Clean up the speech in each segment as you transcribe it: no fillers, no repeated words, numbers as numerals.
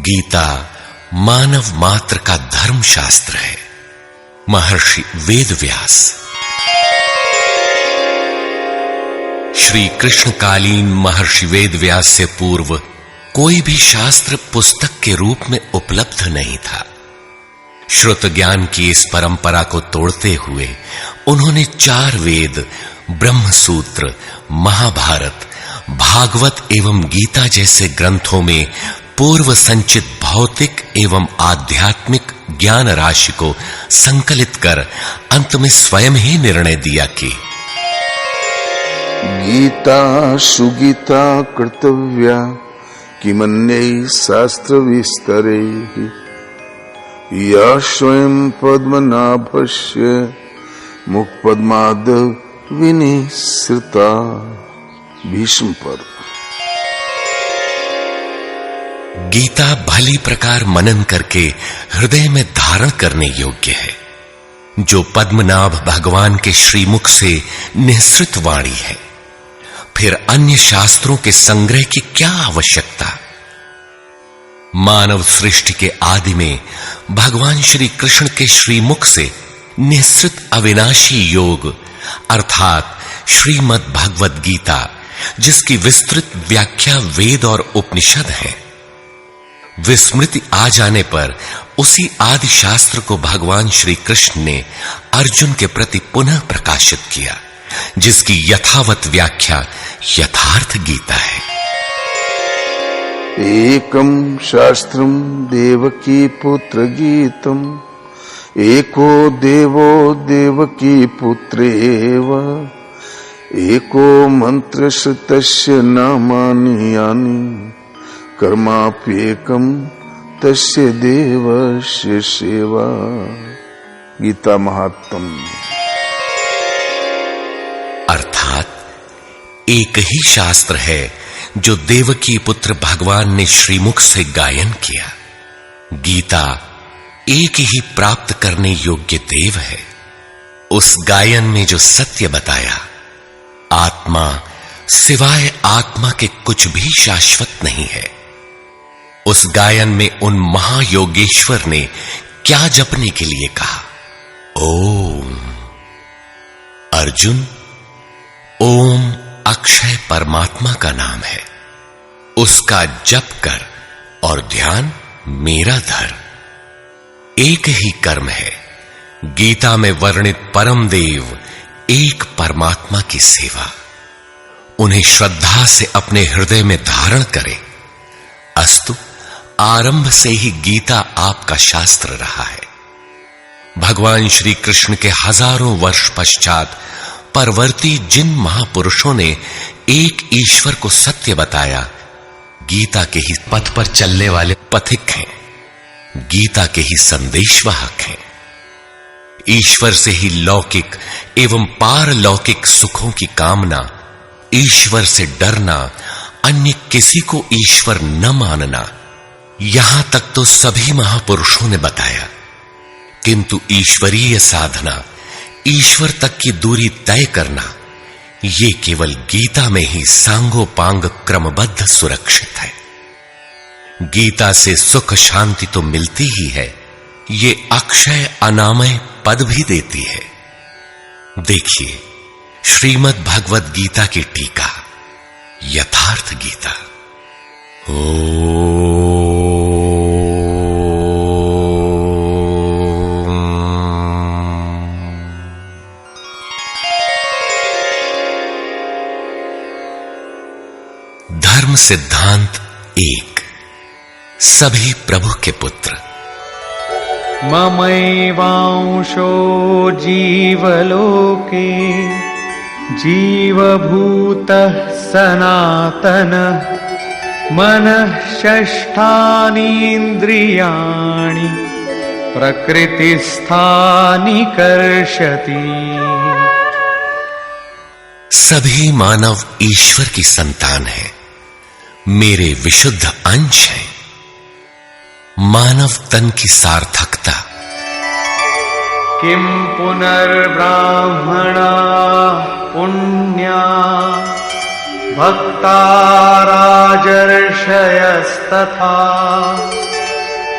गीता मानव मात्र का धर्म शास्त्र है। महर्षि वेदव्यास। श्री कृष्णकालीन महर्षि वेदव्यास से पूर्व कोई भी शास्त्र पुस्तक के रूप में उपलब्ध नहीं था। श्रुत ज्ञान की इस परंपरा को तोड़ते हुए उन्होंने 4 वेद, ब्रह्म सूत्र, महाभारत, भागवत एवं गीता जैसे ग्रंथों में पूर्व संचित भौतिक एवं आध्यात्मिक ज्ञान राशि को संकलित कर अंत में स्वयं ही निर्णय दिया कि गीता सुगीता कर्तव्या किमन्यै शास्त्र विस्तरे या स्वयं पद्मनाभस्य मुखपद्माद विनिसृता। भीष्म पर्व। गीता भली प्रकार मनन करके हृदय में धारण करने योग्य है, जो पद्मनाभ भगवान के श्रीमुख से निःसृत वाणी है। फिर अन्य शास्त्रों के संग्रह की क्या आवश्यकता। मानव सृष्टि के आदि में भगवान श्री कृष्ण के श्रीमुख से निःसृत अविनाशी योग अर्थात श्रीमद् भगवद गीता, जिसकी विस्तृत व्याख्या वेद और उपनिषद है, विस्मृति आ जाने पर उसी आदि शास्त्र को भगवान श्री कृष्ण ने अर्जुन के प्रति पुनः प्रकाशित किया, जिसकी यथावत व्याख्या यथार्थ गीता है। एकम शास्त्रम देवकी पुत्र गीतम एको देवो देवकी पुत्रेव एको मंत्र श्रुतस्य नामानि यानि कर्माप्येकम तस्य देवस्य सेवा। गीता महात्म्य। अर्थात एक ही शास्त्र है जो देवकी पुत्र भगवान ने श्रीमुख से गायन किया। गीता एक ही प्राप्त करने योग्य देव है। उस गायन में जो सत्य बताया, आत्मा सिवाय आत्मा के कुछ भी शाश्वत नहीं है। उस गायन में उन महायोगेश्वर ने क्या जपने के लिए कहा। ओम अर्जुन, ओम अक्षय परमात्मा का नाम है, उसका जप कर और ध्यान मेरा धर। एक ही कर्म है। गीता में वर्णित परम देव एक परमात्मा की सेवा। उन्हें श्रद्धा से अपने हृदय में धारण करें। अस्तु, आरंभ से ही गीता आपका शास्त्र रहा है। भगवान श्री कृष्ण के हजारों वर्ष पश्चात परवर्ती जिन महापुरुषों ने एक ईश्वर को सत्य बताया, गीता के ही पथ पर चलने वाले पथिक हैं, गीता के ही संदेशवाहक हैं। ईश्वर से ही लौकिक एवं पारलौकिक सुखों की कामना, ईश्वर से डरना, अन्य किसी को ईश्वर न मानना, यहां तक तो सभी महापुरुषों ने बताया। किंतु ईश्वरीय साधना, ईश्वर तक की दूरी तय करना, ये केवल गीता में ही सांगोपांग क्रमबद्ध सुरक्षित है। गीता से सुख शांति तो मिलती ही है, ये अक्षय अनामय पद भी देती है। देखिए श्रीमद् भगवद गीता की टीका, यथार्थ गीता। धर्म सिद्धांत 1। सभी प्रभु के पुत्र। ममैवांशो जीवलोके जीवभूतः सनातनः मनः षष्ठानीन्द्रियाणि प्रकृतिस्थानि कर्षति। सभी मानव ईश्वर की संतान है, मेरे विशुद्ध अंश हैं। मानव तन की सार्थकता। किम पुनर्ब्राह्मणा पुण्या भक्ता राजर्षयस्तथा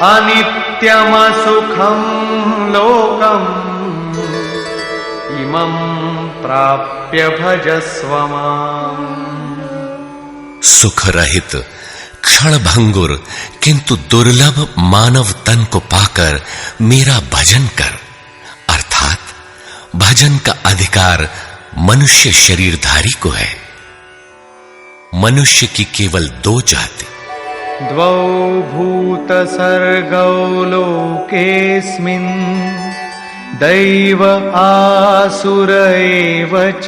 अनित्यमसुखं लोकम् इमं प्राप्य भजस्व माम्। सुख रहित क्षण भंगुर किंतु दुर्लभ मानव तन को पाकर मेरा भजन कर, अर्थात भजन का अधिकार मनुष्य शरीरधारी को है। मनुष्य की केवल दो जाति, द्वौ भूत सर्गौ लोकेस्मिन् दैव आसुर एव च।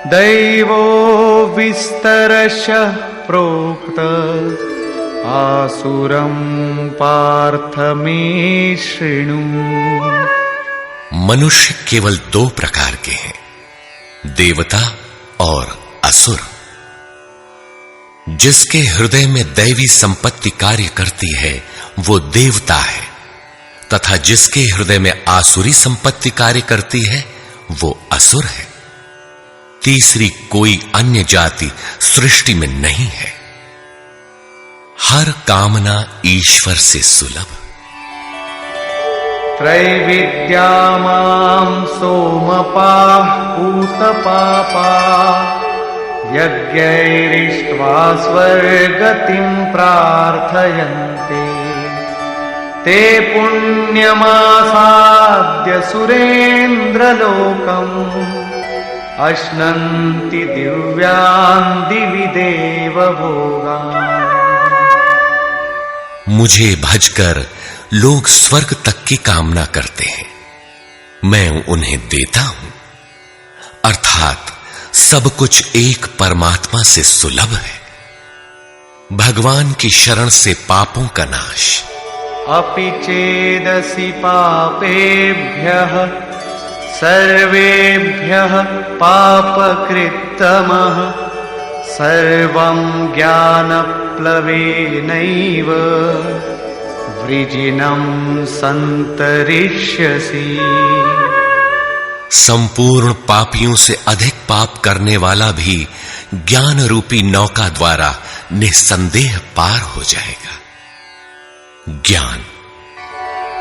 दैवो विस्तरशः प्रोक्त आसुरं पार्थ मे शृणु। मनुष्य केवल दो प्रकार के हैं, देवता और असुर। जिसके हृदय में दैवी संपत्ति कार्य करती है वो देवता है, तथा जिसके हृदय में आसुरी संपत्ति कार्य करती है वो असुर है। तीसरी कोई अन्य जाति सृष्टि में नहीं है। हर कामना ईश्वर से सुलभ। त्रैविद्या मां सोमपाः पूतपापाः यज्ञैरिष्ट्वा स्वर्गतिं प्रार्थयन्ते। ते पुण्यमासाद्य सुरेन्द्रलोकम् अश्नन्ति दिव्यान् दिवि देवभोगान्। मुझे भजकर लोग स्वर्ग तक की कामना करते हैं, मैं उन्हें देता हूं। अर्थात सब कुछ एक परमात्मा से सुलभ है। भगवान की शरण से पापों का नाश। अपि चेदसि पापेभ्यः सर्वेभ्यः पापकृत्तमः सर्वं ज्ञानप्लवेनैव वृजिनं सन्तरिष्यसि। संपूर्ण पापियों से अधिक पाप करने वाला भी ज्ञान रूपी नौका द्वारा निस्संदेह पार हो जाएगा। ज्ञान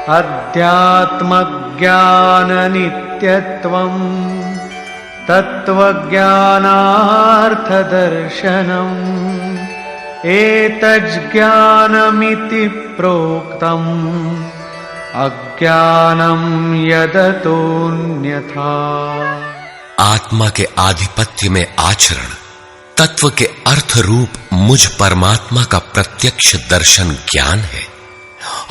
अध्यात्मज्ञान नित्यत्वम् तत्त्वज्ञानार्थदर्शनम् एतज्ज्ञानमिति प्रोक्तम् अज्ञानं यदतोऽन्यथा। आत्मा के आधिपत्य में आचरण, तत्व के अर्थ रूप मुझ परमात्मा का प्रत्यक्ष दर्शन ज्ञान है,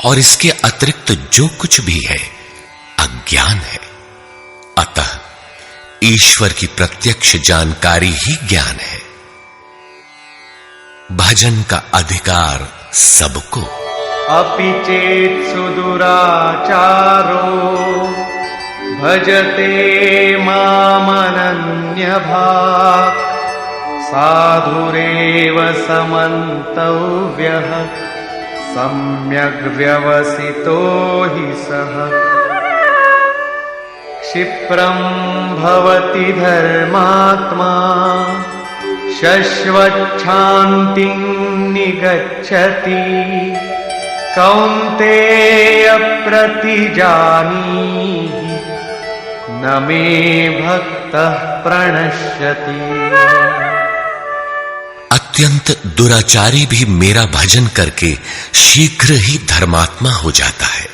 और इसके अतिरिक्त जो कुछ भी है अज्ञान है। अतः ईश्वर की प्रत्यक्ष जानकारी ही ज्ञान है। भजन का अधिकार सबको। अपि चेत् सुदुराचारो भजते मामनन्यभाक् साधुरेव समन्तव्यः सम्यग् व्यवसितो हि सः। क्षिप्रं भवति धर्मात्मा शश्वच्छान्तिं निगच्छति कौन्तेय प्रतिजानीहि न मे भक्तः प्रणश्यति। अत्यंत दुराचारी भी मेरा भजन करके शीघ्र ही धर्मात्मा हो जाता है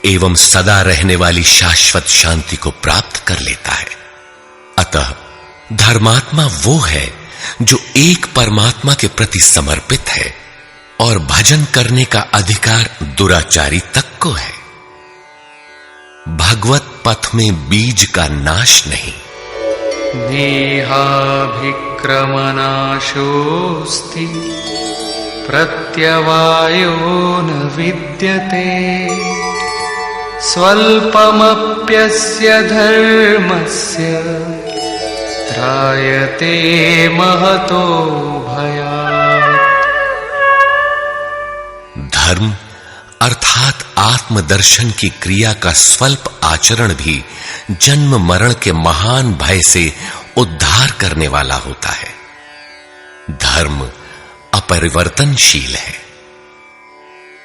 एवं सदा रहने वाली शाश्वत शांति को प्राप्त कर लेता है। अतः धर्मात्मा वो है जो एक परमात्मा के प्रति समर्पित है, और भजन करने का अधिकार दुराचारी तक को है। भगवत पथ में बीज का नाश नहीं। नेहाभिक्रमनाशोऽस्ति प्रत्यवायो न विद्यते स्वल्पमप्यस्य धर्मस्य त्रायते महतो भयात्। धर्म अर्थात आत्मदर्शन की क्रिया का स्वल्प आचरण भी जन्म मरण के महान भय से उद्धार करने वाला होता है। धर्म अपरिवर्तनशील है।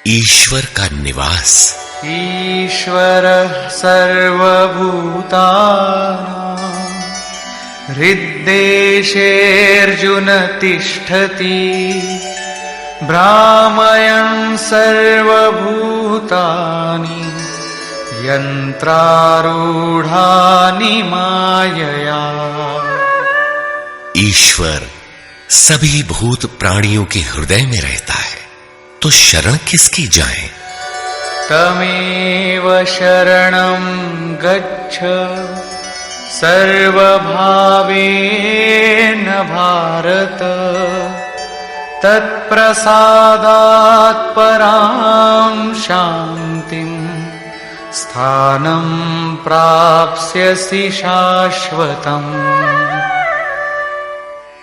ईश्वर का निवास। ईश्वरः सर्वभूतानां हृद्देशेऽर्जुन तिष्ठति भ्रामयन् सर्वभूतानि यन्त्रारूढानि मायया। ईश्वर सभी भूत प्राणियों के हृदय में रहता है, तो शरण किसकी जाएं? तमेव शरणं गच्छ सर्वभावेन भारत तत्प्रसादात् परां शान्तिं स्थानं प्राप्स्यसि शाश्वतम्।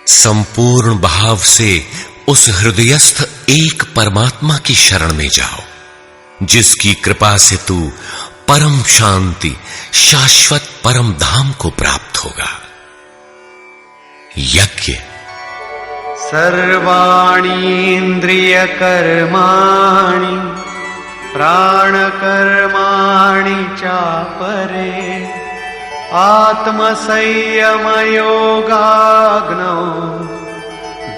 संपूर्ण भाव से उस हृदयस्थ एक परमात्मा की शरण में जाओ, जिसकी कृपा से तू परम शांति शाश्वत परम धाम को प्राप्त होगा। यज्ञ। सर्वाणि इन्द्रियकर्माणि प्राणकर्माणि चापरे आत्मसंयमयोगाग्नौ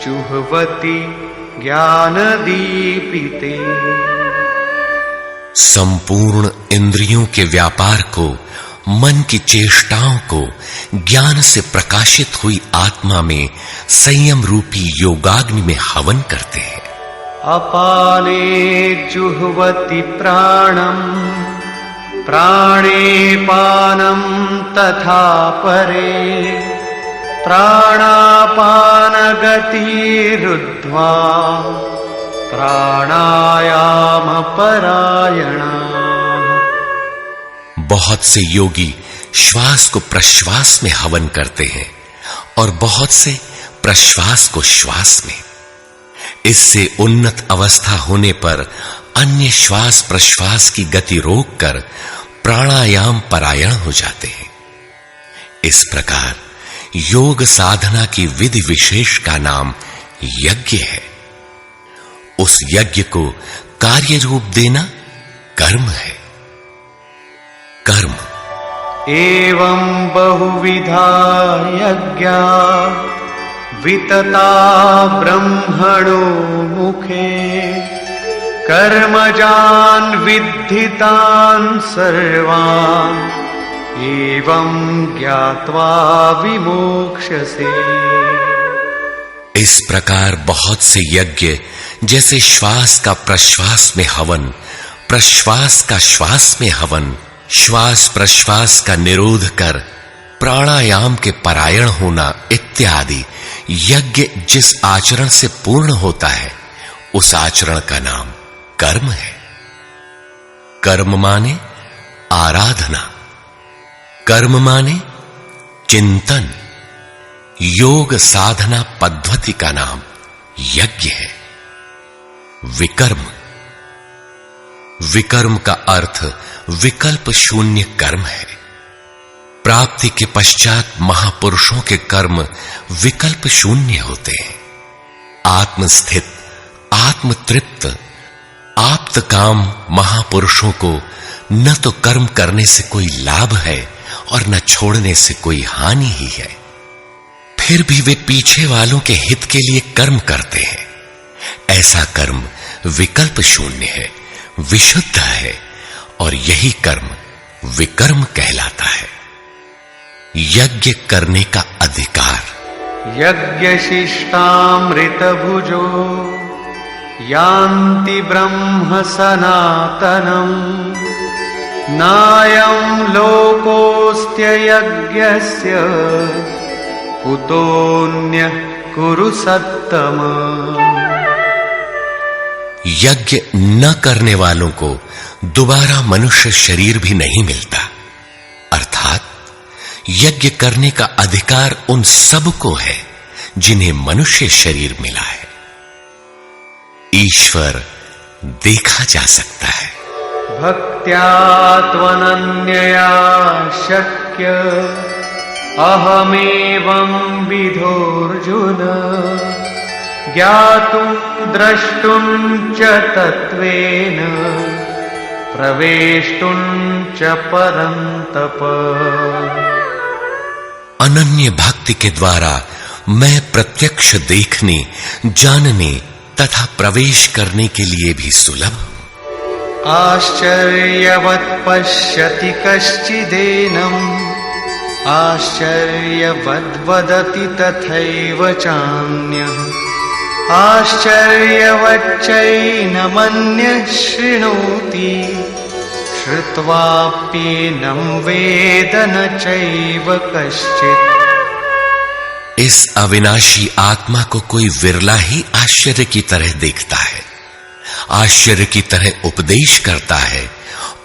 जुह्वति ज्ञानदीपिते। संपूर्ण इंद्रियों के व्यापार को, मन की चेष्टाओं को ज्ञान से प्रकाशित हुई आत्मा में संयम रूपी योगाग्नि में हवन करते हैं। अपाने जुह्वति प्राणं प्राणे पानं तथा परे प्राणापान गतिरुद्ध्वा प्राणायाम परायणा। बहुत से योगी श्वास को प्रश्वास में हवन करते हैं और बहुत से प्रश्वास को श्वास में। इससे उन्नत अवस्था होने पर अन्य श्वास प्रश्वास की गति रोककर प्राणायाम परायण हो जाते हैं। इस प्रकार योग साधना की विधि विशेष का नाम यज्ञ है। उस यज्ञ को कार्य रूप देना कर्म है। कर्म। एवं बहुविधा यज्ञा वितता ब्रह्मणो मुखे कर्मजान् विद्धितान् सर्वान् एवं ज्ञात्वा विमोक्ष्यसे। इस प्रकार बहुत से यज्ञ जैसे श्वास का प्रश्वास में हवन, प्रश्वास का श्वास में हवन, श्वास प्रश्वास का निरोध कर प्राणायाम के परायण होना इत्यादि यज्ञ जिस आचरण से पूर्ण होता है, उस आचरण का नाम कर्म है। कर्म माने आराधना, कर्म माने चिंतन। योग साधना पद्धति का नाम यज्ञ है। विकर्म। विकर्म का अर्थ विकल्प शून्य कर्म है। प्राप्ति के पश्चात महापुरुषों के कर्म विकल्प शून्य होते हैं। आत्मस्थित, आत्मतृप्त, आप्त काम महापुरुषों को न तो कर्म करने से कोई लाभ है और न छोड़ने से कोई हानि ही है। फिर भी वे पीछे वालों के हित के लिए कर्म करते हैं। ऐसा कर्म विकल्प शून्य है, विशुद्ध है, और यही कर्म विकर्म कहलाता है। यज्ञ करने का अधिकार। यज्ञशिष्टामृत भुजो यान्ति ब्रह्म सनातनम् नायं लोकोऽस्त्य यज्ञस्य कुतोऽन्यः कुरु सत्तम। यज्ञ न करने वालों को दोबारा मनुष्य शरीर भी नहीं मिलता। अर्थात यज्ञ करने का अधिकार उन सबको है जिन्हें मनुष्य शरीर मिला है। ईश्वर देखा जा सकता है। भक्त्या त्वनन्यया शक्य अहमेवं विधोऽर्जुन ज्ञातुं द्रष्टुं च तत्त्वेन प्रवेष्टुं च परन्तप। अनन्य भक्ति के द्वारा मैं प्रत्यक्ष देखने, जानने तथा प्रवेश करने के लिए भी सुलभ हूं। आश्चर्यवत् पश्यति कश्चिदेनम्, आश्चर्यवद् वदति तथैव चान्यः, आश्चर्यवच्चैनमन्यः शृणोति, श्रुत्वाप्येनं वेद न चैव कश्चित्। इस अविनाशी आत्मा को कोई विरला ही आश्चर्य की तरह देखता है, आश्चर्य की तरह उपदेश करता है,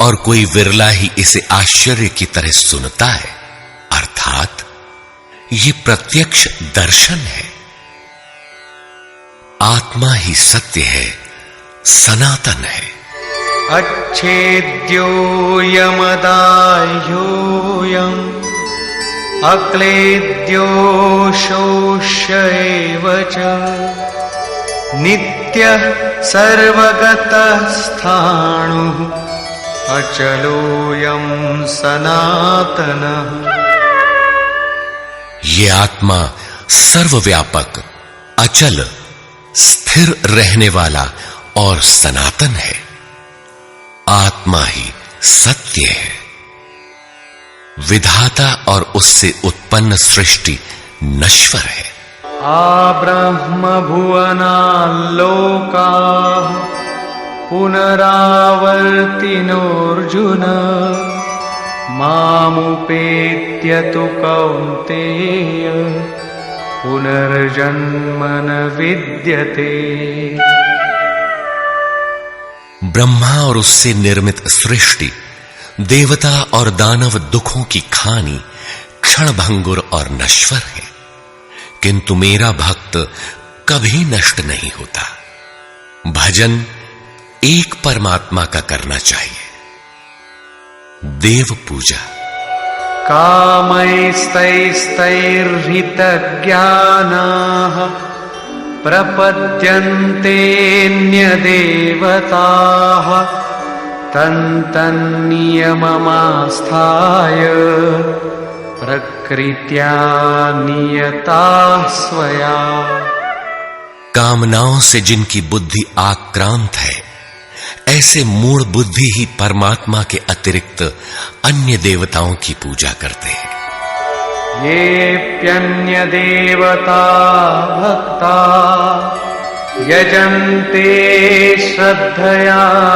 और कोई विरला ही इसे आश्चर्य की तरह सुनता है। अर्थात ये प्रत्यक्ष दर्शन है। आत्मा ही सत्य है, सनातन है। अच्छेद्योऽयमदाह्योऽयम् अक्लेद्यो शोष्य एव च, नित्यः सर्वगतः स्थाणुः अचलोऽयं सनातनः। ये आत्मा सर्वव्यापक, अचल, स्थिर रहने वाला और सनातन है। आत्मा ही सत्य है। विधाता और उससे उत्पन्न सृष्टि नश्वर है। आब्रह्म भुवनाल्लोकाः पुनरावर्तिनोऽर्जुन, मामुपेत्य तु कौन्तेय पुनर्जन्म न विद्यते। ब्रह्मा और उससे निर्मित सृष्टि, देवता और दानव दुखों की खानी, क्षणभंगुर और नश्वर है, किंतु मेरा भक्त कभी नष्ट नहीं होता। भजन एक परमात्मा का करना चाहिए। देव पूजा। कामैस्तैस्तैर्हितज्ञानाः प्रपद्यन्तेऽन्यदेवताः, तन्तन्नियममास्थाय प्रकृत्या नियताः स्वया। कामनाओं से जिनकी बुद्धि आक्रांत है, ऐसे मूढ़ बुद्धि ही परमात्मा के अतिरिक्त अन्य देवताओं की पूजा करते हैं। येऽप्यन्यदेवता भक्ता यजन्ते श्रद्धयान्विताः,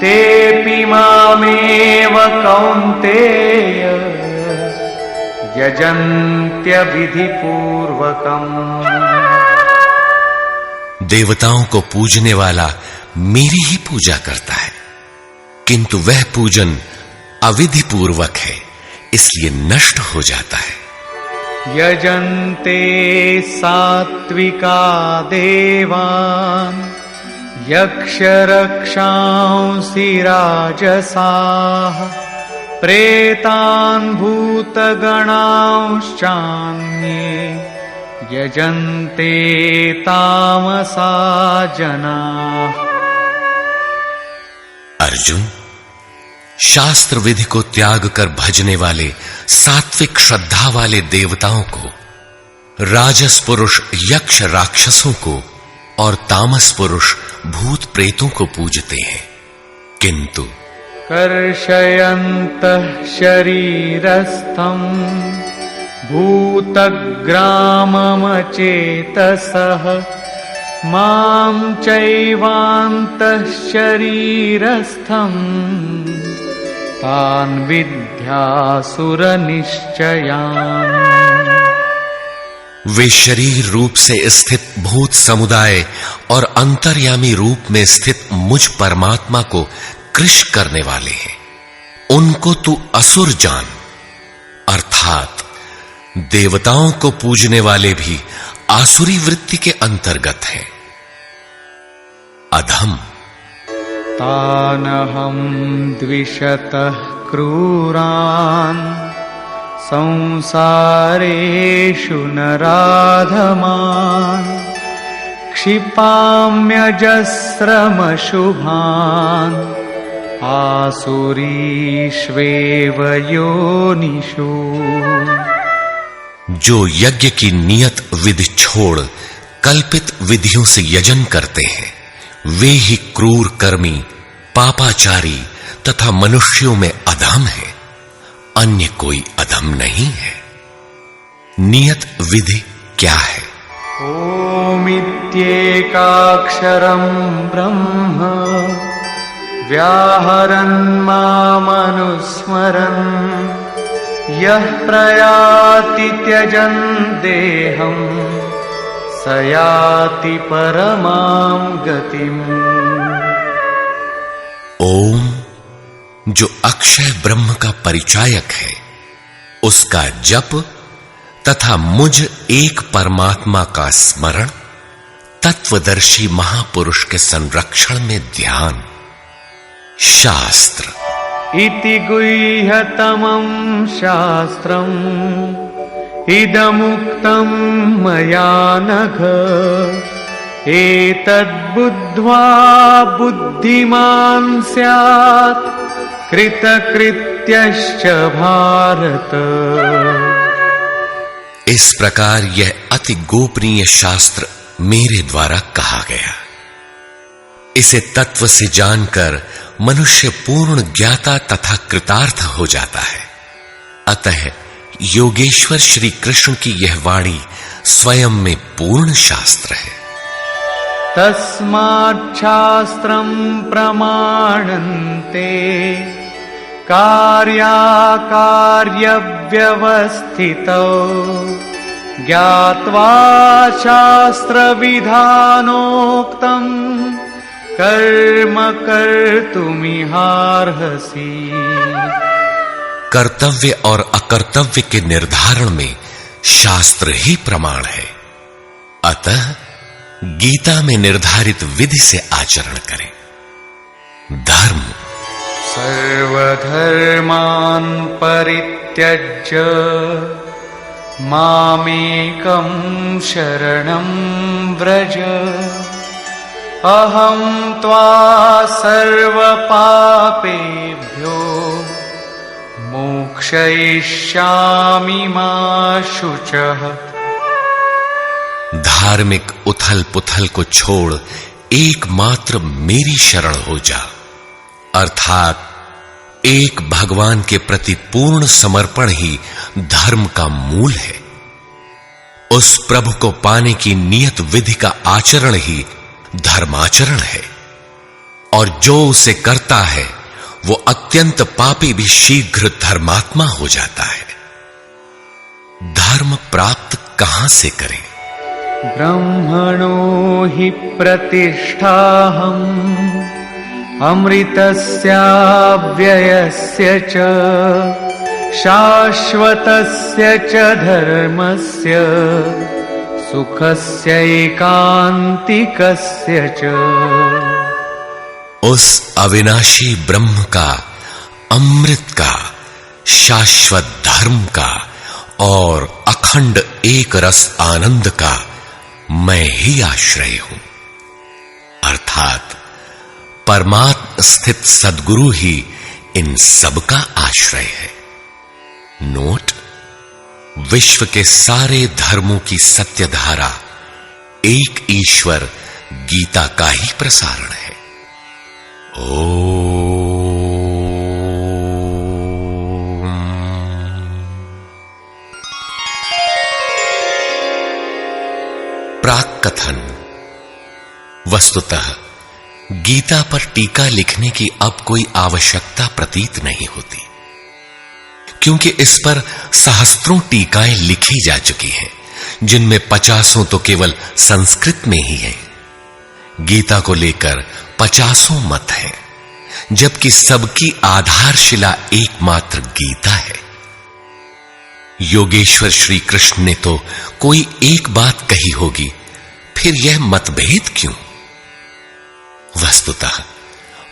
तेऽपि मामेव कौन्तेय यजन्त्यविधिपूर्वकम्। देवताओं को पूजने वाला मेरी ही पूजा करता है, किंतु वह पूजन अविधि पूर्वक है, इसलिए नष्ट हो जाता है। यजन्ते सात्विका देवान् यक्षरक्षांसि राजसाः, प्रेतान् भूतगणांश्चान्ये यजन्ते तामसा जनाः। अर्जुन, शास्त्र विधि को त्याग कर भजने वाले सात्विक श्रद्धा वाले देवताओं को, राजस पुरुष यक्ष राक्षसों को और तामस पुरुष भूत प्रेतों को पूजते हैं, किंतु कर्षयन्तः शरीरस्थं भूतग्राममचेतसः, मां चैवान्तः शरीरस्थं तान् विद्यासुरनिश्चयान्। वे शरीर रूप से स्थित भूत समुदाय और अंतर्यामी रूप में स्थित मुझ परमात्मा को कृश करने वाले हैं। उनको तू असुर जान, अर्थात देवताओं को पूजने वाले भी आसुरी वृत्ति के अंतर्गत हैं। अधम। तानहं द्विषतः क्रूरान् संसारेषु नराधमान् क्षिपाम्यजस्रमशुभान् आसुरीष्वेव योनिषु। जो यज्ञ की नियत विधि छोड़ कल्पित विधियों से यजन करते हैं, वे ही क्रूर कर्मी, पापाचारी तथा मनुष्यों में अधम है। अन्य कोई अधम नहीं है। नियत विधि क्या है? ओमित्येकाक्षरं ब्रह्म व्याहरन् मामनुस्मरन् यः प्रयाति त्यजन् देहं स याति परमां गतिम्। ओम जो अक्षय ब्रह्म का परिचायक है, उसका जप तथा मुझ एक परमात्मा का स्मरण, तत्वदर्शी महापुरुष के संरक्षण में ध्यान। शास्त्र इति गुह्यतमं शास्त्रम् इदमुक्तं मया नघ एतद्बुद्ध्वा बुद्धिमान् स्यात् कृतकृत्यश्च भारत। इस प्रकार यह अति गोपनीय शास्त्र मेरे द्वारा कहा गया। इसे तत्व से जानकर मनुष्य पूर्ण ज्ञाता तथा कृतार्थ हो जाता है। अतः योगेश्वर श्री कृष्ण की यह वाणी स्वयं में पूर्ण शास्त्र है। तस्मात् शास्त्रं प्रमाणन्ते कार्याकार्यव्यवस्थितौ ज्ञात्वा शास्त्रविधानोक्तं कर्म कर्तुमिहार्हसि। कर्तव्य और अकर्तव्य के निर्धारण में शास्त्र ही प्रमाण है। अतः गीता में निर्धारित विधि से आचरण करें। धर्म सर्वधर्मान् परित्यज्य मामेकं शरणं व्रज अहं त्वा सर्वपापेभ्यो मोक्षयिष्यामि मा शुचः। धार्मिक उथल पुथल को छोड़ एकमात्र मेरी शरण हो जा, अर्थात एक भगवान के प्रति पूर्ण समर्पण ही धर्म का मूल है। उस प्रभु को पाने की नियत विधि का आचरण ही धर्माचरण है, और जो उसे करता है वो अत्यंत पापी भी शीघ्र धर्मात्मा हो जाता है। धर्म प्राप्त कहां से करें? ब्रह्मणो हि प्रतिष्ठाहम् अमृतस्याव्ययस्य च शाश्वतस्य च धर्मस्य सुखस्यैकान्तिकस्य च। उस अविनाशी ब्रह्म का, अमृत का, शाश्वत धर्म का और अखंड एक रस आनंद का मैं ही आश्रय हूं, अर्थात परमात्म स्थित सद्गुरु ही इन सब का आश्रय है। नोट: विश्व के सारे धर्मों की सत्यधारा एक ईश्वर गीता का ही प्रसारण है। प्राक कथन। वस्तुतः गीता पर टीका लिखने की अब कोई आवश्यकता प्रतीत नहीं होती, क्योंकि इस पर सहस्त्रों टीकाएं लिखी जा चुकी हैं, जिनमें 50 तो केवल संस्कृत में ही हैं। गीता को लेकर 50 मत हैं, जबकि सबकी आधारशिला एकमात्र गीता है। योगेश्वर श्री कृष्ण ने तो कोई एक बात कही होगी, फिर यह मतभेद क्यों? वस्तुतः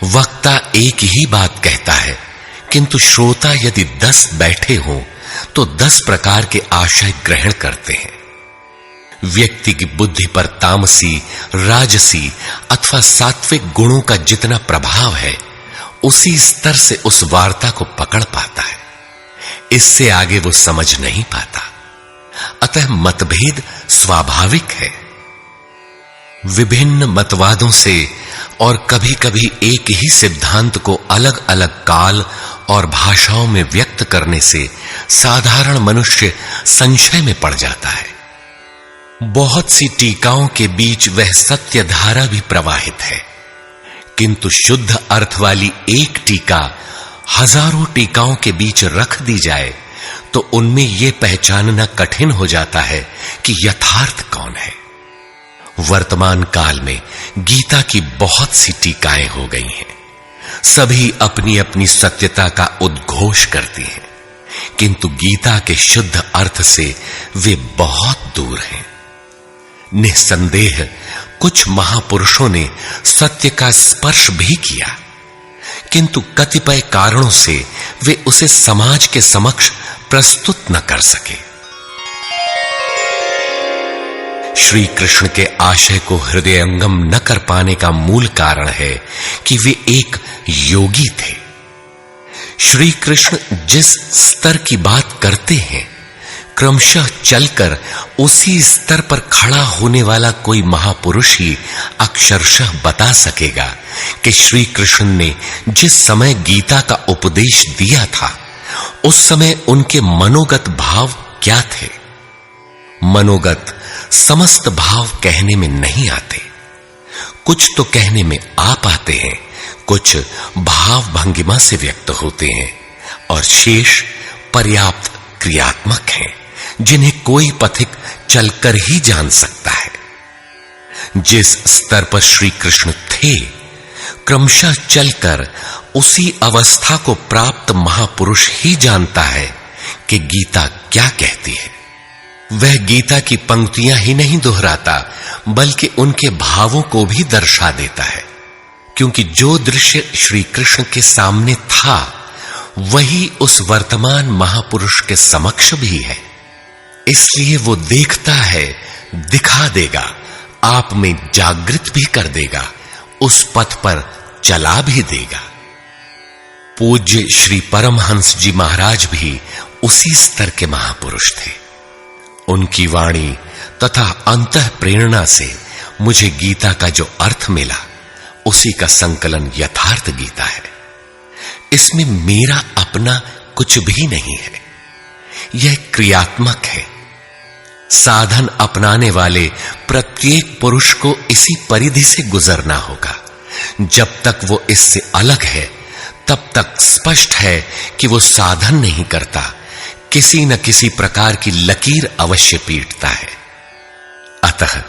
वक्ता एक ही बात कहता है, किंतु श्रोता यदि 10 बैठे हों तो 10 प्रकार के आशय ग्रहण करते हैं। व्यक्ति की बुद्धि पर तामसी, राजसी अथवा सात्विक गुणों का जितना प्रभाव है, उसी स्तर से उस वार्ता को पकड़ पाता है। इससे आगे वो समझ नहीं पाता। अतः मतभेद स्वाभाविक है। विभिन्न मतवादों से और कभी-कभी एक ही सिद्धांत को अलग-अलग काल और भाषाओं में व्यक्त करने से साधारण मनुष्य संशय में पड़ जाता है। बहुत सी टीकाओं के बीच वह सत्य धारा भी प्रवाहित है, किंतु शुद्ध अर्थ वाली एक टीका हजारों टीकाओं के बीच रख दी जाए तो उनमें यह पहचानना कठिन हो जाता है कि यथार्थ कौन है। वर्तमान काल में गीता की बहुत सी टीकाएं हो गई हैं। सभी अपनी अपनी सत्यता का उद्घोष करती हैं, किंतु गीता के शुद्ध अर्थ से वे बहुत दूर हैं। निस्संदेह कुछ महापुरुषों ने सत्य का स्पर्श भी किया, किंतु कतिपय कारणों से वे उसे समाज के समक्ष प्रस्तुत न कर सके। श्री कृष्ण के आशय को हृदयंगम न कर पाने का मूल कारण है कि वे एक योगी थे। श्री कृष्ण जिस स्तर की बात करते हैं, क्रमशः चलकर उसी स्तर पर खड़ा होने वाला कोई महापुरुष ही अक्षरशः बता सकेगा कि श्री कृष्ण ने जिस समय गीता का उपदेश दिया था, उस समय उनके मनोगत भाव क्या थे। मनोगत समस्त भाव कहने में नहीं आते। कुछ तो कहने में आ पाते हैं, कुछ भाव भंगिमा से व्यक्त होते हैं, और शेष पर्याप्त क्रियात्मक हैं, जिन्हें कोई पथिक चलकर ही जान सकता है। जिस स्तर पर श्री कृष्ण थे, क्रमशः चलकर उसी अवस्था को प्राप्त महापुरुष ही जानता है कि गीता क्या कहती है। वह गीता की पंक्तियां ही नहीं दोहराता, बल्कि उनके भावों को भी दर्शा देता है, क्योंकि जो दृश्य श्री कृष्ण के सामने था, वही उस वर्तमान महापुरुष के समक्ष भी है। इसलिए वो देखता है, दिखा देगा, आप में जागृत भी कर देगा, उस पथ पर चला भी देगा। पूज्य श्री परमहंस जी महाराज भी उसी स्तर के महापुरुष थे। उनकी वाणी तथा अंतः प्रेरणा से मुझे गीता का जो अर्थ मिला, उसी का संकलन यथार्थ गीता है। इसमें मेरा अपना कुछ भी नहीं है। यह क्रियात्मक है। साधन अपनाने वाले प्रत्येक पुरुष को इसी परिधि से गुजरना होगा। जब तक वो इससे अलग है, तब तक स्पष्ट है कि वो साधन नहीं करता, किसी न किसी प्रकार की लकीर अवश्य पीटता है। अतः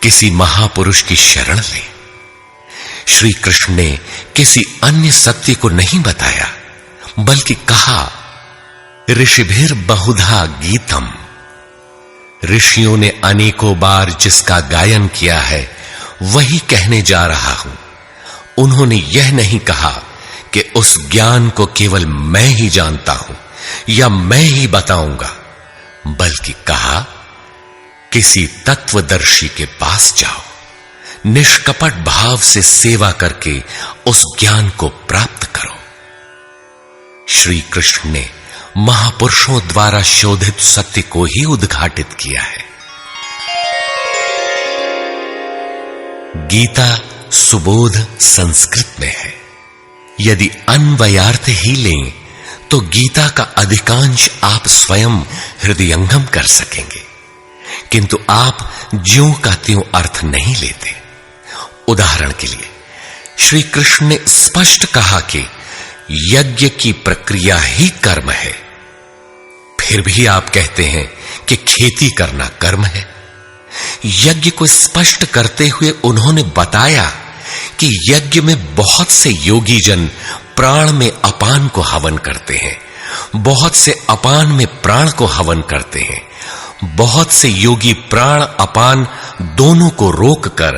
किसी महापुरुष की शरण ले। श्री कृष्ण ने किसी अन्य सत्य को नहीं बताया, बल्कि कहा, ऋषिभिर बहुधा गीतम। ऋषियों ने अनेकों बार जिसका गायन किया है, वही कहने जा रहा हूं। उन्होंने यह नहीं कहा कि उस ज्ञान को केवल मैं ही जानता हूं या मैं ही बताऊंगा, बल्कि कहा, किसी तत्वदर्शी के पास जाओ, निष्कपट भाव से सेवा करके उस ज्ञान को प्राप्त करो। श्री कृष्ण ने महापुरुषों द्वारा शोधित सत्य को ही उद्घाटित किया है। गीता सुबोध संस्कृत में है। यदि अन्वयार्थ ही लें तो गीता का अधिकांश आप स्वयं हृदयंगम कर सकेंगे, किंतु आप ज्यों का त्यों अर्थ नहीं लेते। उदाहरण के लिए श्री कृष्ण ने स्पष्ट कहा कि यज्ञ की प्रक्रिया ही कर्म है। फिर भी आप कहते हैं कि खेती करना कर्म है। यज्ञ को स्पष्ट करते हुए उन्होंने बताया कि यज्ञ में बहुत से योगी जन प्राण में अपान को हवन करते हैं, बहुत से अपान में प्राण को हवन करते हैं, बहुत से योगी प्राण अपान दोनों को रोककर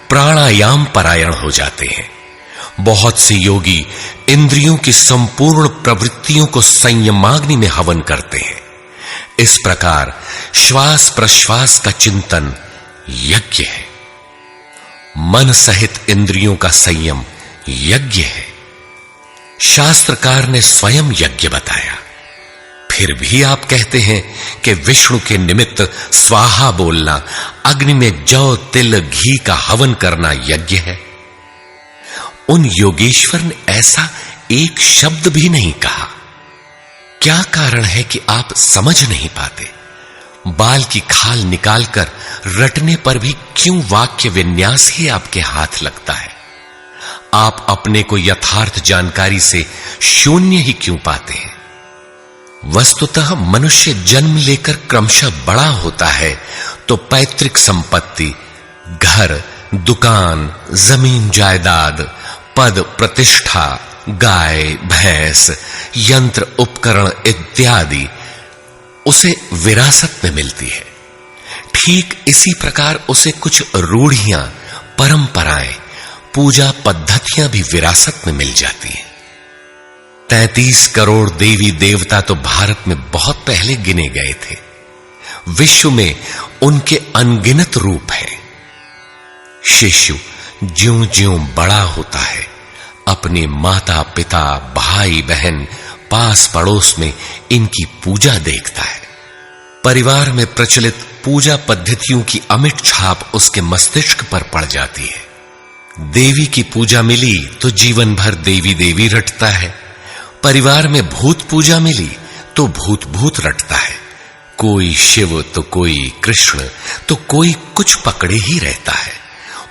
प्राणायाम परायण हो जाते हैं, बहुत से योगी इंद्रियों की संपूर्ण प्रवृत्तियों को संयमाग्नि में हवन करते हैं, इस प्रकार श्वास प्रश्वास का चिंतन यज्ञ है। मन सहित इंद्रियों का संयम यज्ञ है। शास्त्रकार ने स्वयं यज्ञ बताया, फिर भी आप कहते हैं कि विष्णु के निमित्त स्वाहा बोलना, अग्नि में जौ तिल घी का हवन करना यज्ञ है। उन योगेश्वर ने ऐसा एक शब्द भी नहीं कहा। क्या कारण है कि आप समझ नहीं पाते? बाल की खाल निकालकर रटने पर भी क्यों वाक्य विन्यास ही आपके हाथ लगता है? आप अपने को यथार्थ जानकारी से शून्य ही क्यों पाते हैं? वस्तुतः मनुष्य जन्म लेकर क्रमशः बड़ा होता है तो पैतृक संपत्ति, घर, दुकान, जमीन जायदाद, पद प्रतिष्ठा, गाय भैंस, यंत्र उपकरण इत्यादि उसे विरासत में मिलती है। ठीक इसी प्रकार उसे कुछ रूढ़ियां, परंपराएं, पूजा पद्धतियां भी विरासत में मिल जाती हैं। 33 करोड़ देवी देवता तो भारत में बहुत पहले गिने गए थे। विश्व में उनके अनगिनत रूप हैं। शिशु ज्यों-ज्यों बड़ा होता है, अपने माता पिता, भाई बहन, पास पड़ोस में इनकी पूजा देखता है। परिवार में प्रचलित पूजा पद्धतियों की अमिट छाप उसके मस्तिष्क पर पड़ जाती है। देवी की पूजा मिली तो जीवन भर देवी देवी रटता है। परिवार में भूत पूजा मिली तो भूत भूत रटता है। कोई शिव तो कोई कृष्ण तो कोई कुछ पकड़े ही रहता है।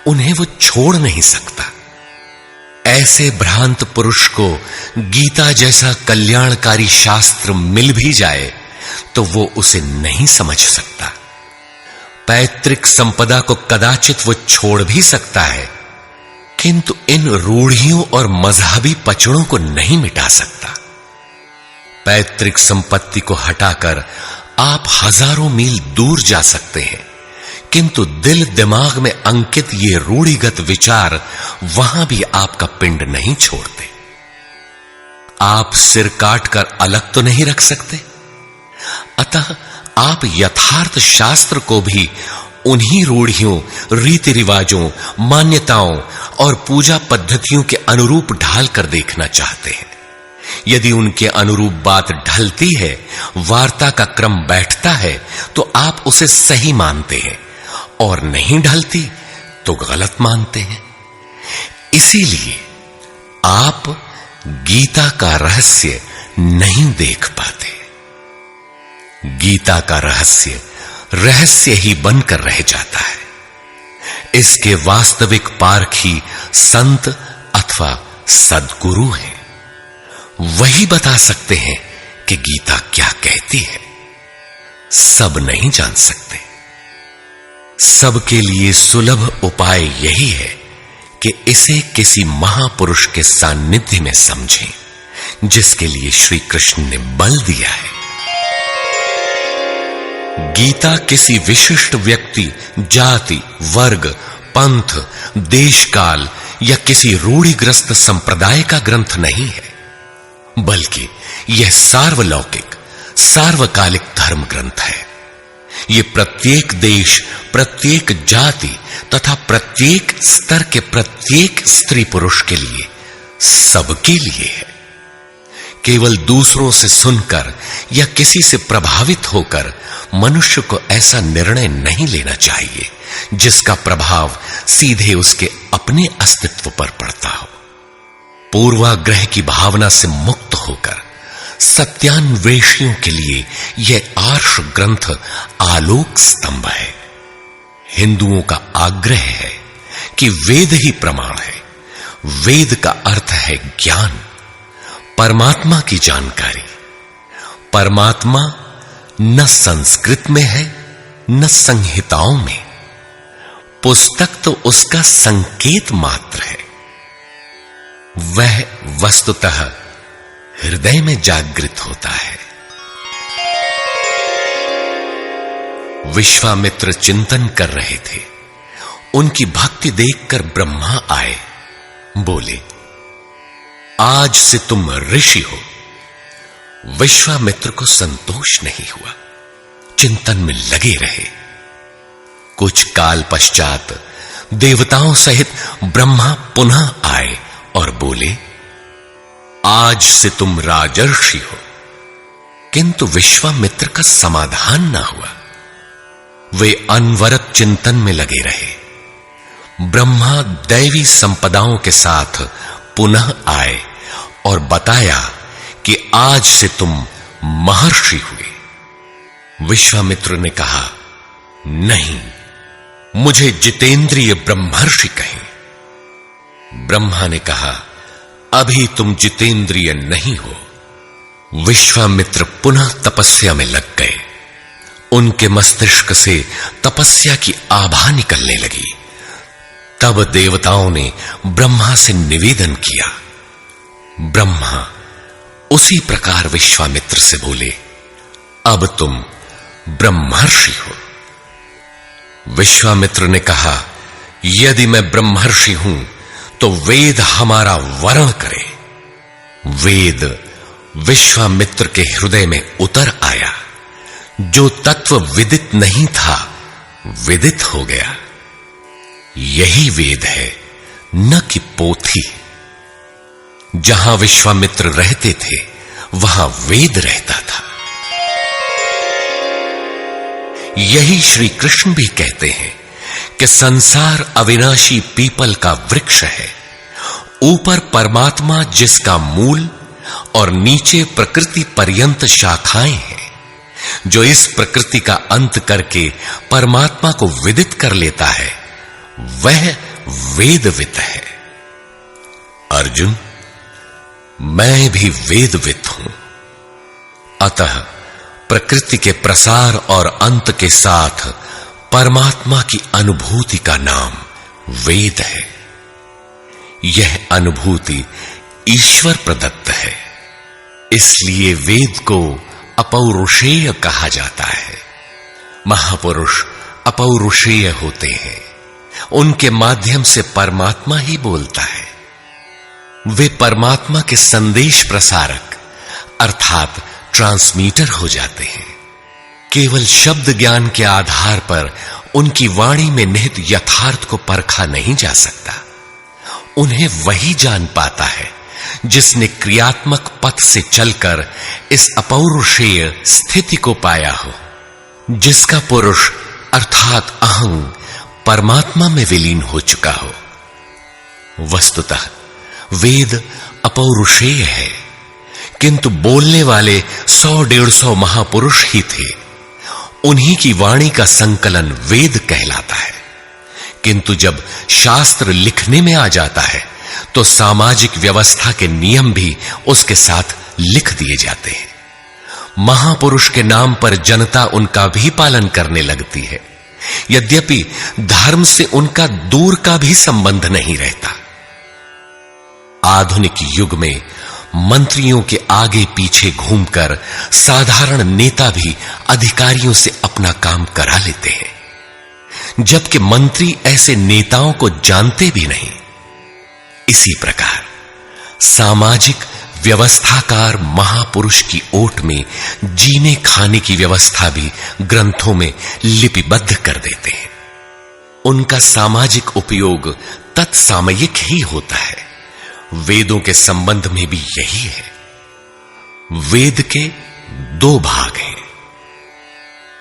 उन्हें वो छोड़ नहीं सकता। ऐसे भ्रांत पुरुष को गीता जैसा कल्याणकारी शास्त्र मिल भी जाए तो वो उसे नहीं समझ सकता। पैतृक संपदा को कदाचित वो छोड़ भी सकता है, किंतु इन रूढ़ियों और मजहबी पचड़ों को नहीं मिटा सकता। पैतृक संपत्ति को हटाकर आप हजारों मील दूर जा सकते हैं, किंतु दिल दिमाग में अंकित ये रूढ़िगत विचार वहां भी आपका पिंड नहीं छोड़ते। आप सिर काटकर अलग तो नहीं रख सकते। अतः आप यथार्थ शास्त्र को भी उन्हीं रूढ़ियों, रीति रिवाजों, मान्यताओं और पूजा पद्धतियों के अनुरूप ढाल कर देखना चाहते हैं। यदि उनके अनुरूप बात ढलती है, वार्ता का क्रम बैठता है, तो आप उसे सही मानते हैं, और नहीं ढलती तो गलत मानते हैं। इसीलिए आप गीता का रहस्य नहीं देख पाते। गीता का रहस्य रहस्य ही बनकर रह जाता है। इसके वास्तविक पारखी संत अथवा सद्गुरु हैं। वही बता सकते हैं कि गीता क्या कहती है। सब नहीं जान सकते। सबके लिए सुलभ उपाय यही है कि इसे किसी महापुरुष के सानिध्य में समझें, जिसके लिए श्री कृष्ण ने बल दिया है। गीता किसी विशिष्ट व्यक्ति, जाति, वर्ग, पंथ, देश काल या किसी रूढ़िग्रस्त संप्रदाय का ग्रंथ नहीं है, बल्कि यह सार्वलौकिक, सार्वकालिक धर्म ग्रंथ है। यह प्रत्येक देश, प्रत्येक जाति तथा प्रत्येक स्तर के प्रत्येक स्त्री पुरुष के लिए, सबके लिए है। केवल दूसरों से सुनकर या किसी से प्रभावित होकर मनुष्य को ऐसा निर्णय नहीं लेना चाहिए जिसका प्रभाव सीधे उसके अपने अस्तित्व पर पड़ता हो। पूर्वाग्रह की भावना से मुक्त होकर सत्यान्वेषियों के लिए यह आर्ष ग्रंथ आलोक स्तंभ है। हिंदुओं का आग्रह है कि वेद ही प्रमाण है। वेद का अर्थ है ज्ञान, परमात्मा की जानकारी। परमात्मा न संस्कृत में है न संहिताओं में। पुस्तक तो उसका संकेत मात्र है। वह वस्तुतः हृदय में जागृत होता है। विश्वामित्र चिंतन कर रहे थे। उनकी भक्ति देखकर ब्रह्मा आए। बोले, आज से तुम ऋषि हो। विश्वामित्र को संतोष नहीं हुआ। चिंतन में लगे रहे। कुछ काल पश्चात देवताओं सहित ब्रह्मा पुनः आए और बोले, आज से तुम राजर्षि हो। किंतु विश्वामित्र का समाधान न हुआ। वे अनवरत चिंतन में लगे रहे। ब्रह्मा दैवी संपदाओं के साथ पुनः आए और बताया कि आज से तुम महर्षि हुए। विश्वामित्र ने कहा, नहीं, मुझे जितेंद्रिय ब्रह्मर्षि कहें। ब्रह्मा ने कहा, अभी तुम जितेंद्रिय नहीं हो। विश्वामित्र पुनः तपस्या में लग गए। उनके मस्तिष्क से तपस्या की आभा निकलने लगी। तब देवताओं ने ब्रह्मा से निवेदन किया। ब्रह्मा उसी प्रकार विश्वामित्र से बोले, अब तुम ब्रह्मर्षि हो। विश्वामित्र ने कहा, यदि मैं ब्रह्मर्षि हूं तो वेद हमारा वरण करे। वेद विश्वामित्र के हृदय में उतर आया। जो तत्व विदित नहीं था, विदित हो गया। यही वेद है, न कि पोथी। जहां विश्वामित्र रहते थे, वहां वेद रहता था। यही श्री कृष्ण भी कहते हैं कि संसार अविनाशी पीपल का वृक्ष है। ऊपर परमात्मा जिसका मूल और नीचे प्रकृति पर्यंत शाखाएं हैं। जो इस प्रकृति का अंत करके परमात्मा को विदित कर लेता है, वह वेदवित है। अर्जुन, मैं भी वेदवित हूं। अतः प्रकृति के प्रसार और अंत के साथ परमात्मा की अनुभूति का नाम वेद है। यह अनुभूति ईश्वर प्रदत्त है। इसलिए वेद को अपौरुषेय कहा जाता है। महापुरुष अपौरुषेय होते हैं। उनके माध्यम से परमात्मा ही बोलता है। वे परमात्मा के संदेश प्रसारक अर्थात ट्रांसमीटर हो जाते हैं। केवल शब्द ज्ञान के आधार पर उनकी वाणी में निहित यथार्थ को परखा नहीं जा सकता। उन्हें वही जान पाता है जिसने क्रियात्मक पथ से चलकर इस अपौरुषेय स्थिति को पाया हो, जिसका पुरुष अर्थात अहं परमात्मा में विलीन हो चुका हो। वस्तुतः वेद अपौरुषेय है, किंतु बोलने वाले 100-150 महापुरुष ही थे। उन्हीं की वाणी का संकलन वेद कहलाता है। किंतु जब शास्त्र लिखने में आ जाता है तो सामाजिक व्यवस्था के नियम भी उसके साथ लिख दिए जाते हैं। महापुरुष के नाम पर जनता उनका भी पालन करने लगती है, यद्यपि धर्म से उनका दूर का भी संबंध नहीं रहता। आधुनिक युग में मंत्रियों के आगे पीछे घूमकर साधारण नेता भी अधिकारियों से अपना काम करा लेते हैं, जबकि मंत्री ऐसे नेताओं को जानते भी नहीं। इसी प्रकार सामाजिक व्यवस्थाकार महापुरुष की ओट में जीने खाने की व्यवस्था भी ग्रंथों में लिपिबद्ध कर देते हैं। उनका सामाजिक उपयोग तत्सामयिक ही होता है। वेदों के संबंध में भी यही है। वेद के 2 भाग हैं,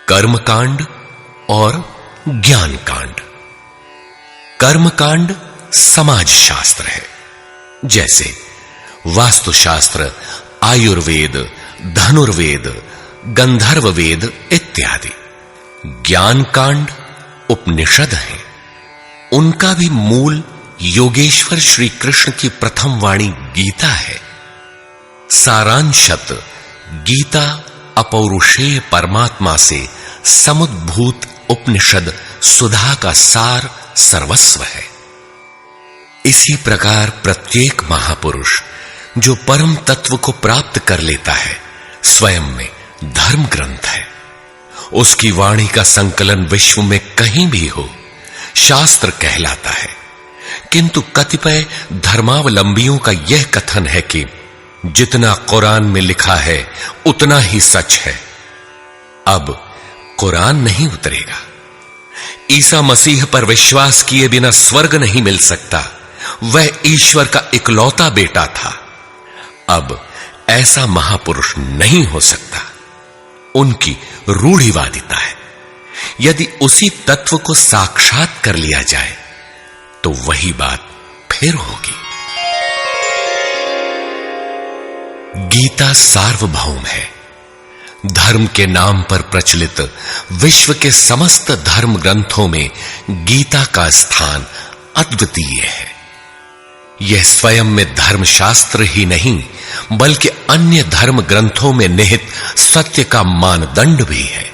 कर्मकांड और ज्ञान कांड। कर्मकांड समाज शास्त्र है, जैसे वास्तुशास्त्र, आयुर्वेद, धनुर्वेद, गंधर्व वेद इत्यादि। ज्ञान कांड उपनिषद है। उनका भी मूल योगेश्वर श्री कृष्ण की प्रथम वाणी गीता है। सारांशत गीता अपौरुषेय परमात्मा से समुद्भूत उपनिषद सुधा का सार सर्वस्व है। इसी प्रकार प्रत्येक महापुरुष जो परम तत्व को प्राप्त कर लेता है, स्वयं में धर्म ग्रंथ है। उसकी वाणी का संकलन विश्व में कहीं भी हो, शास्त्र कहलाता है। किंतु कतिपय धर्मावलंबियों का यह कथन है कि जितना कुरान में लिखा है उतना ही सच है। अब कुरान नहीं उतरेगा। ईसा मसीह पर विश्वास किए बिना स्वर्ग नहीं मिल सकता। वह ईश्वर का इकलौता बेटा था। अब ऐसा महापुरुष नहीं हो सकता। उनकी रूढ़िवादिता है। यदि उसी तत्व को साक्षात कर लिया जाए तो वही बात फिर होगी। गीता सार्वभौम है। धर्म के नाम पर प्रचलित विश्व के समस्त धर्म ग्रंथों में गीता का स्थान अद्वितीय है। यह स्वयं में धर्मशास्त्र ही नहीं बल्कि अन्य धर्म ग्रंथों में निहित सत्य का मानदंड भी है।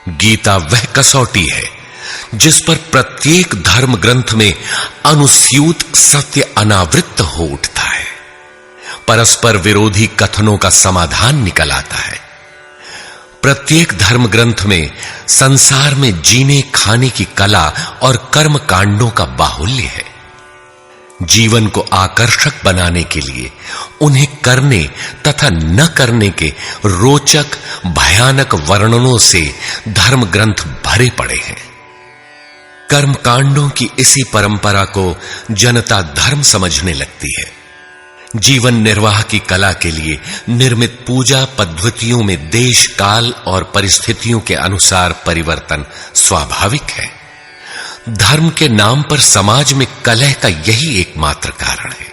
गीता वह कसौटी है जिस पर प्रत्येक धर्म ग्रंथ में अनुस्यूत सत्य अनावृत हो उठता है। परस्पर विरोधी कथनों का समाधान निकल आता है। प्रत्येक धर्म ग्रंथ में संसार में जीने खाने की कला और कर्म कांडों का बाहुल्य है। जीवन को आकर्षक बनाने के लिए उन्हें करने तथा न करने के रोचक भयानक वर्णनों से धर्म ग्रंथ भरे पड़े हैं। कर्म कांडों की इसी परंपरा को जनता धर्म समझने लगती है। जीवन निर्वाह की कला के लिए निर्मित पूजा पद्धतियों में देश काल और परिस्थितियों के अनुसार परिवर्तन स्वाभाविक है। धर्म के नाम पर समाज में कलह का यही एकमात्र कारण है।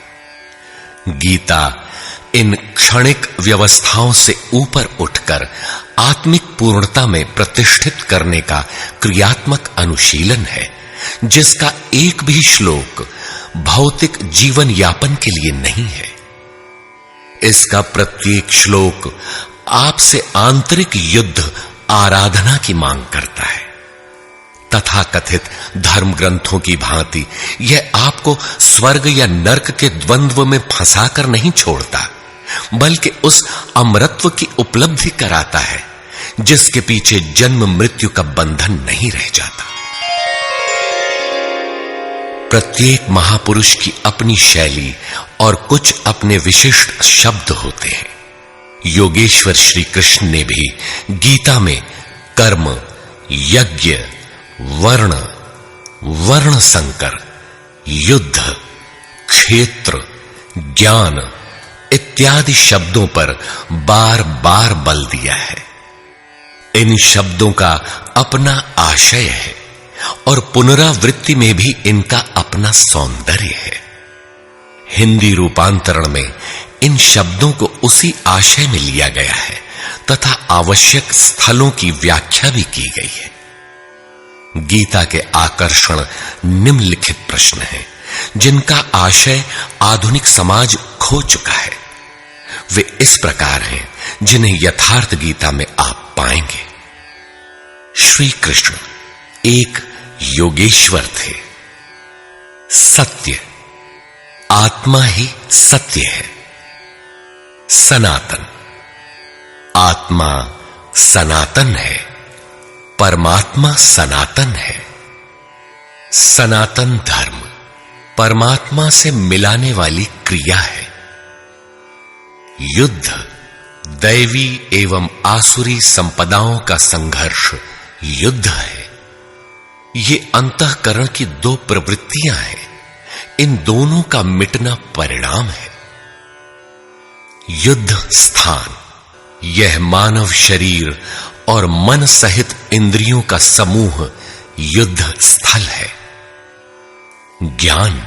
गीता इन क्षणिक व्यवस्थाओं से ऊपर उठकर आत्मिक पूर्णता में प्रतिष्ठित करने का क्रियात्मक अनुशीलन है, जिसका एक भी श्लोक भौतिक जीवन यापन के लिए नहीं है। इसका प्रत्येक श्लोक आपसे आंतरिक युद्ध आराधना की मांग करता है। तथाकथित धर्म ग्रंथों की भांति यह आपको स्वर्ग या नरक के द्वंद्व में फंसाकर नहीं छोड़ता, बल्कि उस अमरत्व की उपलब्धि कराता है जिसके पीछे जन्म मृत्यु का बंधन नहीं रह जाता। प्रत्येक महापुरुष की अपनी शैली और कुछ अपने विशिष्ट शब्द होते हैं। योगेश्वर श्री कृष्ण ने भी गीता में कर्म, यज्ञ, वर्ण, वर्ण संकर, युद्ध, क्षेत्र, ज्ञान इत्यादि शब्दों पर बार बार बल दिया है। इन शब्दों का अपना आशय है और पुनरावृत्ति में भी इनका अपना सौंदर्य है। हिंदी रूपांतरण में इन शब्दों को उसी आशय में लिया गया है तथा आवश्यक स्थलों की व्याख्या भी की गई है। गीता के आकर्षण निम्नलिखित प्रश्न हैं, जिनका आशय आधुनिक समाज खो चुका है। वे इस प्रकार हैं जिन्हें यथार्थ गीता में आप पाएंगे। श्री कृष्ण एक योगेश्वर थे। सत्य, आत्मा ही सत्य है। सनातन, आत्मा सनातन है, परमात्मा सनातन है। सनातन धर्म परमात्मा से मिलाने वाली क्रिया है। युद्ध दैवी एवं आसुरी संपदाओं का संघर्ष युद्ध है। ये अंतःकरण की दो प्रवृत्तियां हैं। इन दोनों का मिटना परिणाम है। युद्ध स्थान, यह मानव शरीर और मन सहित इंद्रियों का समूह युद्ध स्थल है। ज्ञान,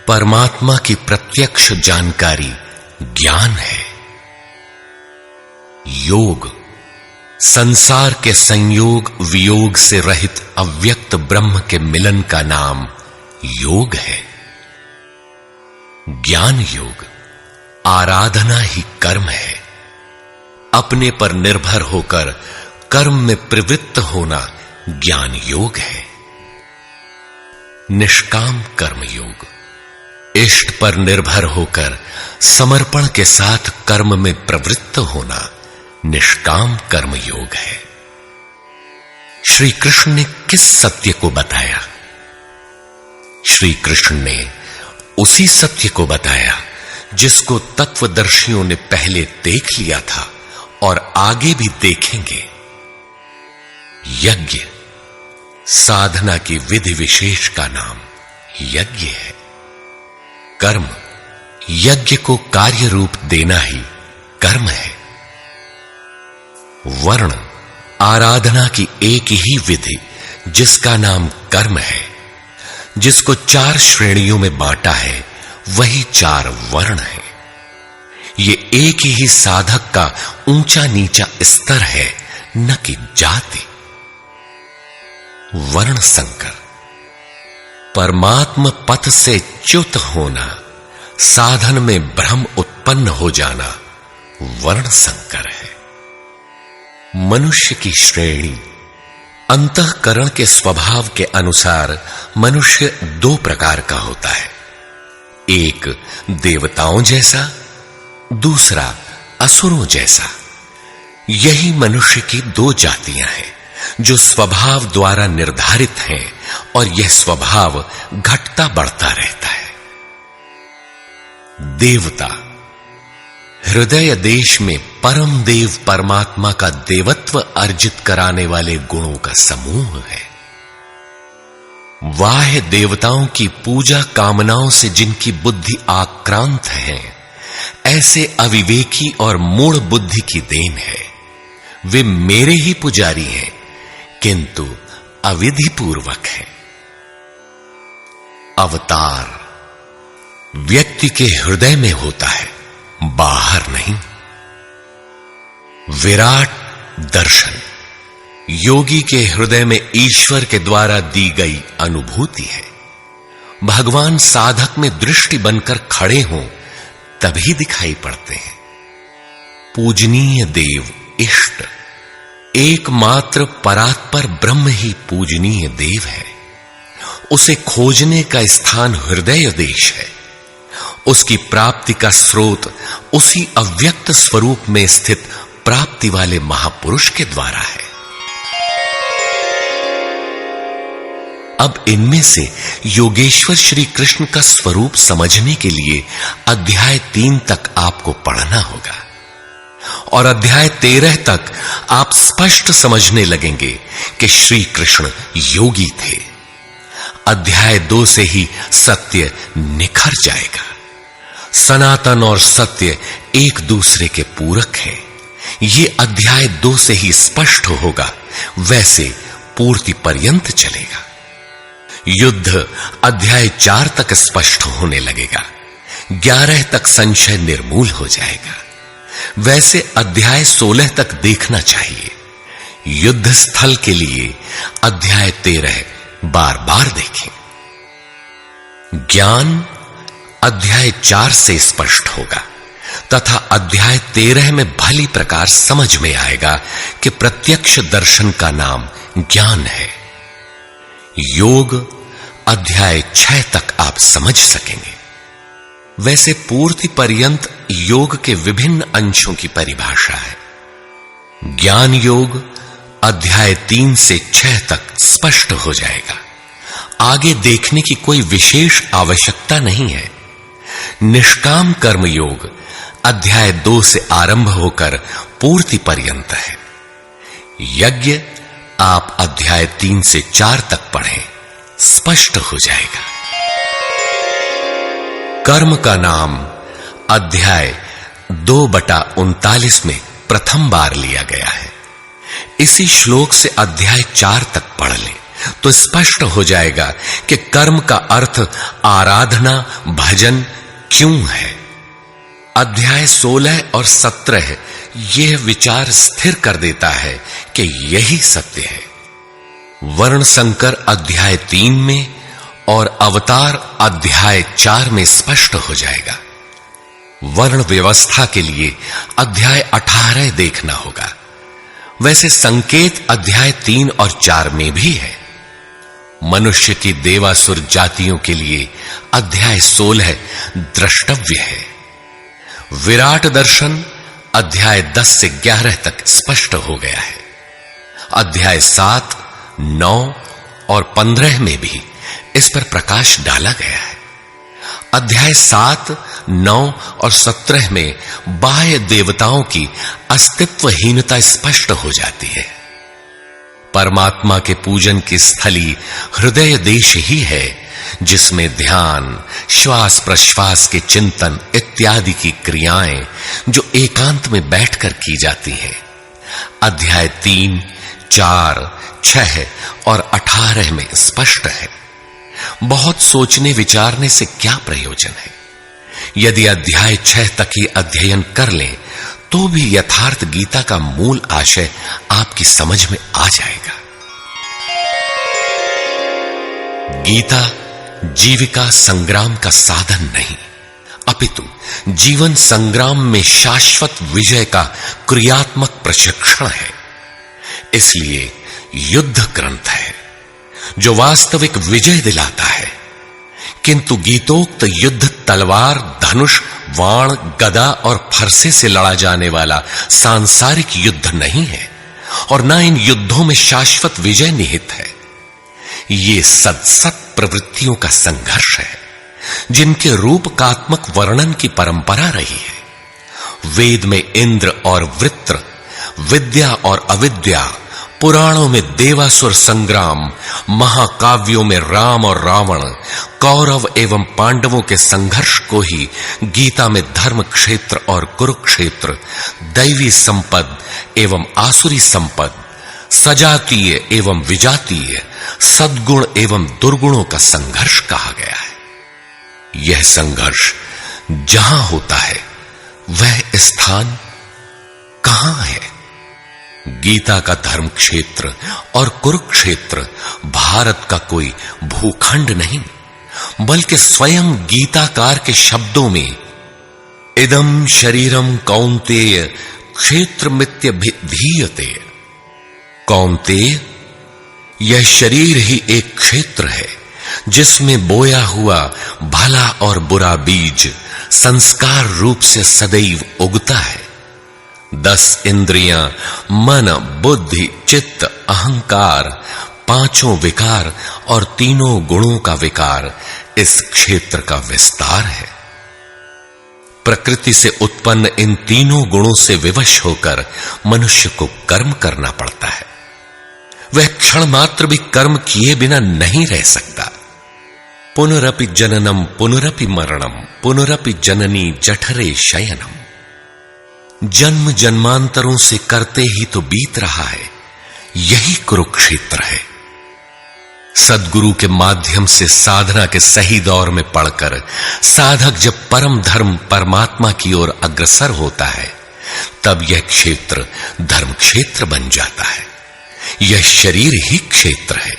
परमात्मा की प्रत्यक्ष जानकारी ज्ञान है। योग, संसार के संयोग वियोग से रहित अव्यक्त ब्रह्म के मिलन का नाम योग है। ज्ञान योग, आराधना ही कर्म है। अपने पर निर्भर होकर कर्म में प्रवृत्त होना ज्ञान योग है। निष्काम कर्म योग, इष्ट पर निर्भर होकर समर्पण के साथ कर्म में प्रवृत्त होना निष्काम कर्म योग है। श्री कृष्ण ने किस सत्य को बताया? श्री कृष्ण ने उसी सत्य को बताया जिसको तत्वदर्शियों ने पहले देख लिया था और आगे भी देखेंगे। यज्ञ साधना की विधि विशेष का नाम यज्ञ है। कर्म यज्ञ को कार्य रूप देना ही कर्म है। वर्ण आराधना की एक ही विधि जिसका नाम कर्म है, जिसको 4 श्रेणियों में बांटा है, वही 4 वर्ण है। ये एक ही साधक का ऊंचा नीचा स्तर है, न कि जाति। वर्ण संकर परमात्म पथ से च्युत होना, साधन में भ्रम उत्पन्न हो जाना वर्ण संकर है। मनुष्य की श्रेणी अंतःकरण के स्वभाव के अनुसार मनुष्य 2 प्रकार का होता है, एक देवताओं जैसा, दूसरा असुरों जैसा। यही मनुष्य की 2 जातियां हैं जो स्वभाव द्वारा निर्धारित हैं, और यह स्वभाव घटता बढ़ता रहता है। देवता हृदय देश में परम देव परमात्मा का देवत्व अर्जित कराने वाले गुणों का समूह है। वाह्य देवताओं की पूजा कामनाओं से जिनकी बुद्धि आक्रांत है, ऐसे अविवेकी और मूढ़ बुद्धि की देन है। वे मेरे ही पुजारी हैं, किंतु अविधि पूर्वक है। अवतार व्यक्ति के हृदय में होता है, बाहर नहीं। विराट दर्शन योगी के हृदय में ईश्वर के द्वारा दी गई अनुभूति है। भगवान साधक में दृष्टि बनकर खड़े हों तभी दिखाई पड़ते हैं। पूजनीय देव इष्ट एकमात्र परात्पर ब्रह्म ही पूजनीय देव है। उसे खोजने का स्थान हृदय देश है। उसकी प्राप्ति का स्रोत उसी अव्यक्त स्वरूप में स्थित प्राप्ति वाले महापुरुष के द्वारा है। अब इनमें से योगेश्वर श्री कृष्ण का स्वरूप समझने के लिए अध्याय 3 तक आपको पढ़ना होगा, और अध्याय 13 तक आप स्पष्ट समझने लगेंगे कि श्री कृष्ण योगी थे। अध्याय 2 से ही सत्य निखर जाएगा। सनातन और सत्य एक दूसरे के पूरक हैं। ये अध्याय 2 से ही स्पष्ट होगा, वैसे पूर्ति पर्यंत चलेगा। युद्ध अध्याय 4 तक स्पष्ट होने लगेगा। 11 तक संशय निर्मूल हो जाएगा। वैसे अध्याय 16 तक देखना चाहिए। युद्ध स्थल के लिए अध्याय 13 बार बार देखें। ज्ञान अध्याय 4 से स्पष्ट होगा तथा अध्याय 13 में भली प्रकार समझ में आएगा कि प्रत्यक्ष दर्शन का नाम ज्ञान है। योग अध्याय 6 तक आप समझ सकेंगे। वैसे पूर्ति पर्यंत योग के विभिन्न अंशों की परिभाषा है। ज्ञान योग अध्याय 3 से 6 तक स्पष्ट हो जाएगा। आगे देखने की कोई विशेष आवश्यकता नहीं है। निष्काम कर्म योग अध्याय 2 से आरंभ होकर पूर्ति पर्यंत है। यज्ञ आप अध्याय 3 से 4 तक पढ़ें, स्पष्ट हो जाएगा। कर्म का नाम अध्याय 2/39 में प्रथम बार लिया गया है। इसी श्लोक से अध्याय 4 तक पढ़ लें तो स्पष्ट हो जाएगा कि कर्म का अर्थ आराधना भजन क्यों है। अध्याय 16 और 17 यह विचार स्थिर कर देता है कि यही सत्य है। वर्ण संकर अध्याय 3 में और अवतार अध्याय 4 में स्पष्ट हो जाएगा। वर्ण व्यवस्था के लिए अध्याय 18 देखना होगा। वैसे संकेत अध्याय 3 और 4 में भी है। मनुष्य की देवासुर जातियों के लिए अध्याय 16 द्रष्टव्य है। विराट दर्शन अध्याय 10 से 11 तक स्पष्ट हो गया है। अध्याय 7, 9 और 15 में भी इस पर प्रकाश डाला गया है। अध्याय 7, 9 और 17 में बाह्य देवताओं की अस्तित्वहीनता स्पष्ट हो जाती है। परमात्मा के पूजन की स्थली हृदय देश ही है, जिसमें ध्यान, श्वास प्रश्वास के चिंतन इत्यादि की क्रियाएं जो एकांत में बैठकर की जाती हैं। अध्याय 3, 4, 6 और 18 में स्पष्ट है। बहुत सोचने विचारने से क्या प्रयोजन है? यदि अध्याय 6 तक ही अध्ययन कर लें तो भी यथार्थ गीता का मूल आशय आपकी समझ में आ जाएगा। गीता जीविका संग्राम का साधन नहीं, अपितु जीवन संग्राम में शाश्वत विजय का क्रियात्मक प्रशिक्षण है। इसलिए युद्ध ग्रंथ है जो वास्तविक विजय दिलाता है, किंतु गीतोक्त युद्ध तलवार, धनुष, वाण, गदा और फरसे से लड़ा जाने वाला सांसारिक युद्ध नहीं है और न इन युद्धों में शाश्वत विजय निहित है। ये सत्सत प्रवृत्तियों का संघर्ष है, जिनके रूपकात्मक वर्णन की परंपरा रही है। वेद में इंद्र और वृत्र, विद्या और अविद्या, पुराणों में देवासुर संग्राम, महाकाव्यों में राम और रावण, कौरव एवं पांडवों के संघर्ष को ही गीता में धर्म क्षेत्र और कुरुक्षेत्र, दैवी संपद एवं आसुरी संपद, सजातीय एवं विजातीय, सद्गुण एवं दुर्गुणों का संघर्ष कहा गया है। यह संघर्ष जहां होता है वह स्थान कहां है? गीता का धर्म क्षेत्र और कुरुक्षेत्र भारत का कोई भूखंड नहीं, बल्कि स्वयं गीताकार के शब्दों में इदं शरीरम कौन्तेय क्षेत्रमित्यभिधीयते। कौन्तेय, यह शरीर ही एक क्षेत्र है जिसमें बोया हुआ भला और बुरा बीज संस्कार रूप से सदैव उगता है। 10 इंद्रियां, मन, बुद्धि, चित्त, अहंकार, 5 विकार और 3 गुणों का विकार इस क्षेत्र का विस्तार है। प्रकृति से उत्पन्न इन 3 गुणों से विवश होकर मनुष्य को कर्म करना पड़ता है। वह क्षण मात्र भी कर्म किए बिना नहीं रह सकता। पुनरपि जननम पुनरपि मरणम पुनरपि जननी जठरे शयनम। जन्म जन्मांतरों से करते ही तो बीत रहा है, यही कुरुक्षेत्र है। सद्गुरु के माध्यम से साधना के सही दौर में पढ़कर साधक जब परम धर्म परमात्मा की ओर अग्रसर होता है, तब यह क्षेत्र धर्म क्षेत्र बन जाता है। यह शरीर ही क्षेत्र है।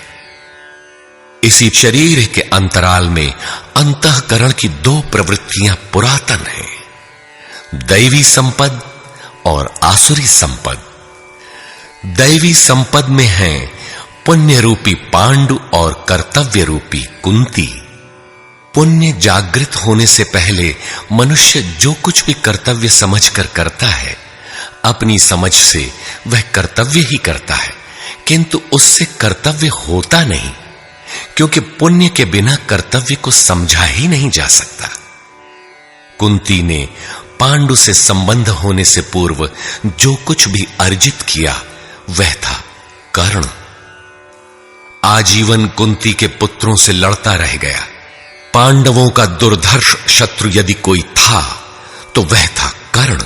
इसी शरीर के अंतराल में अंतःकरण की 2 प्रवृत्तियां पुरातन हैं, दैवी संपद और आसुरी संपद। दैवी संपद में है पुण्य रूपी पांडु और कर्तव्य रूपी कुंती। पुण्य जागृत होने से पहले मनुष्य जो कुछ भी कर्तव्य समझकर करता है, अपनी समझ से वह कर्तव्य ही करता है, किंतु उससे कर्तव्य होता नहीं, क्योंकि पुण्य के बिना कर्तव्य को समझा ही नहीं जा सकता। कुंती ने पांडु से संबंध होने से पूर्व जो कुछ भी अर्जित किया वह था कर्ण। आजीवन कुंती के पुत्रों से लड़ता रह गया। पांडवों का दुर्धर्ष शत्रु यदि कोई था तो वह था कर्ण।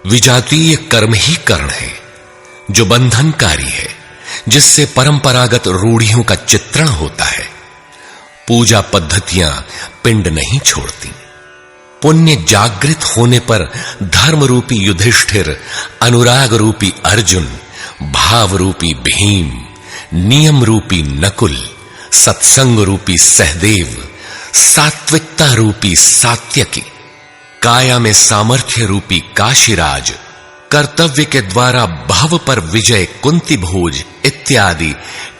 विजातीय कर्म ही कर्ण है, जो बंधनकारी है, जिससे परंपरागत रूढ़ियों का चित्रण होता है। पूजा पद्धतियां पिंड नहीं छोड़ती। पुण्य जागृत होने पर धर्म रूपी युधिष्ठिर, अनुराग रूपी अर्जुन, भाव रूपी भीम, नियम रूपी नकुल, सत्संग रूपी सहदेव, सात्विकता रूपी सात्यकी, काया में सामर्थ्य रूपी काशीराज, कर्तव्य के द्वारा भव पर विजय कुंती भोज इत्यादि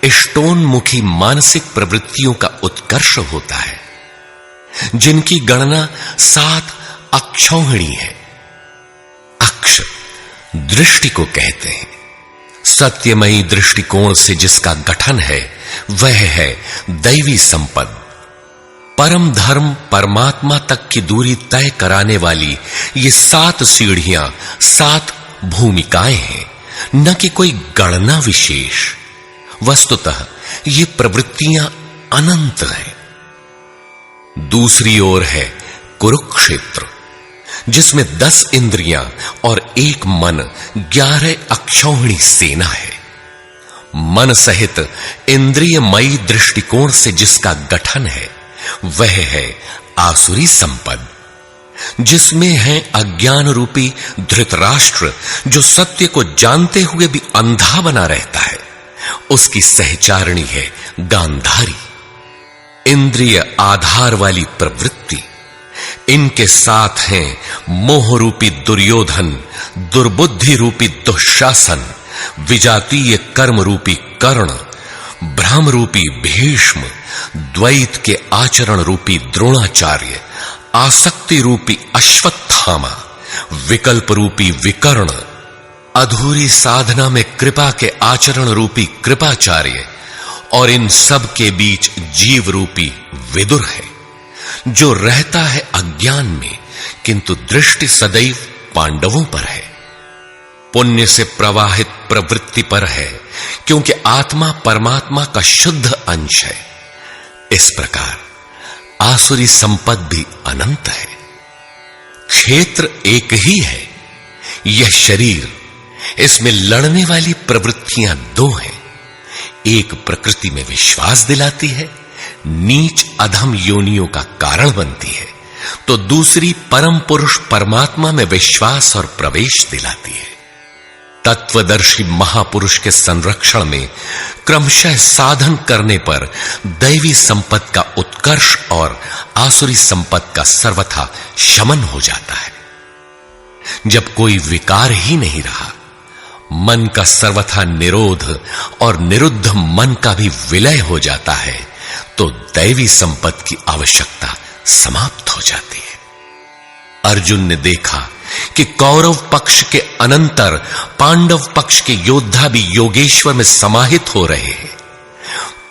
इष्टोन्मुखी मानसिक प्रवृत्तियों का उत्कर्ष होता है, जिनकी गणना 7 अक्षौहिणी है। अक्ष दृष्टि को कहते हैं। सत्यमयी दृष्टिकोण से जिसका गठन है वह है दैवी संपद। परम धर्म परमात्मा तक की दूरी तय कराने वाली ये 7 सीढ़ियां, 7 भूमिकाएं हैं, न कि कोई गणना विशेष। वस्तुतः ये प्रवृत्तियां अनंत हैं। दूसरी ओर है कुरुक्षेत्र, जिसमें 10 इंद्रियां और 1 मन 11 अक्षौहिणी सेना है। मन सहित इंद्रियमयी दृष्टिकोण से जिसका गठन है वह है आसुरी संपद, जिसमें है अज्ञान रूपी धृतराष्ट्र, जो सत्य को जानते हुए भी अंधा बना रहता है। उसकी सहचारिणी है गांधारी, इंद्रिय आधार वाली प्रवृत्ति। इनके साथ हैं मोह रूपी दुर्योधन, दुर्बुद्धि रूपी दुःशासन, विजातीय कर्म रूपी कर्ण, भ्रम रूपी भीष्म, द्वैत के आचरण रूपी द्रोणाचार्य, आसक्ति रूपी अश्वत्थामा, विकल्प रूपी विकर्ण, अधूरी साधना में कृपा के आचरण रूपी कृपाचार्य, और इन सब के बीच जीव रूपी विदुर है, जो रहता है अज्ञान में, किंतु दृष्टि सदैव पांडवों पर है। पुण्य से प्रवाहित प्रवृत्ति पर है, क्योंकि आत्मा परमात्मा का शुद्ध अंश है। इस प्रकार आसुरी संपद भी अनंत है। क्षेत्र एक ही है, यह शरीर, इसमें लड़ने वाली प्रवृत्तियां 2 हैं। एक प्रकृति में विश्वास दिलाती है, नीच अधम योनियों का कारण बनती है, तो दूसरी परम पुरुष परमात्मा में विश्वास और प्रवेश दिलाती है। तत्वदर्शी महापुरुष के संरक्षण में क्रमशः साधन करने पर दैवी संपत्ति का उत्कर्ष और आसुरी संपत्ति का सर्वथा शमन हो जाता है। जब कोई विकार ही नहीं रहा, मन का सर्वथा निरोध और निरुद्ध मन का भी विलय हो जाता है, तो दैवी संपत्ति की आवश्यकता समाप्त हो जाती है। अर्जुन ने देखा कि कौरव पक्ष के अनंतर पांडव पक्ष के योद्धा भी योगेश्वर में समाहित हो रहे हैं।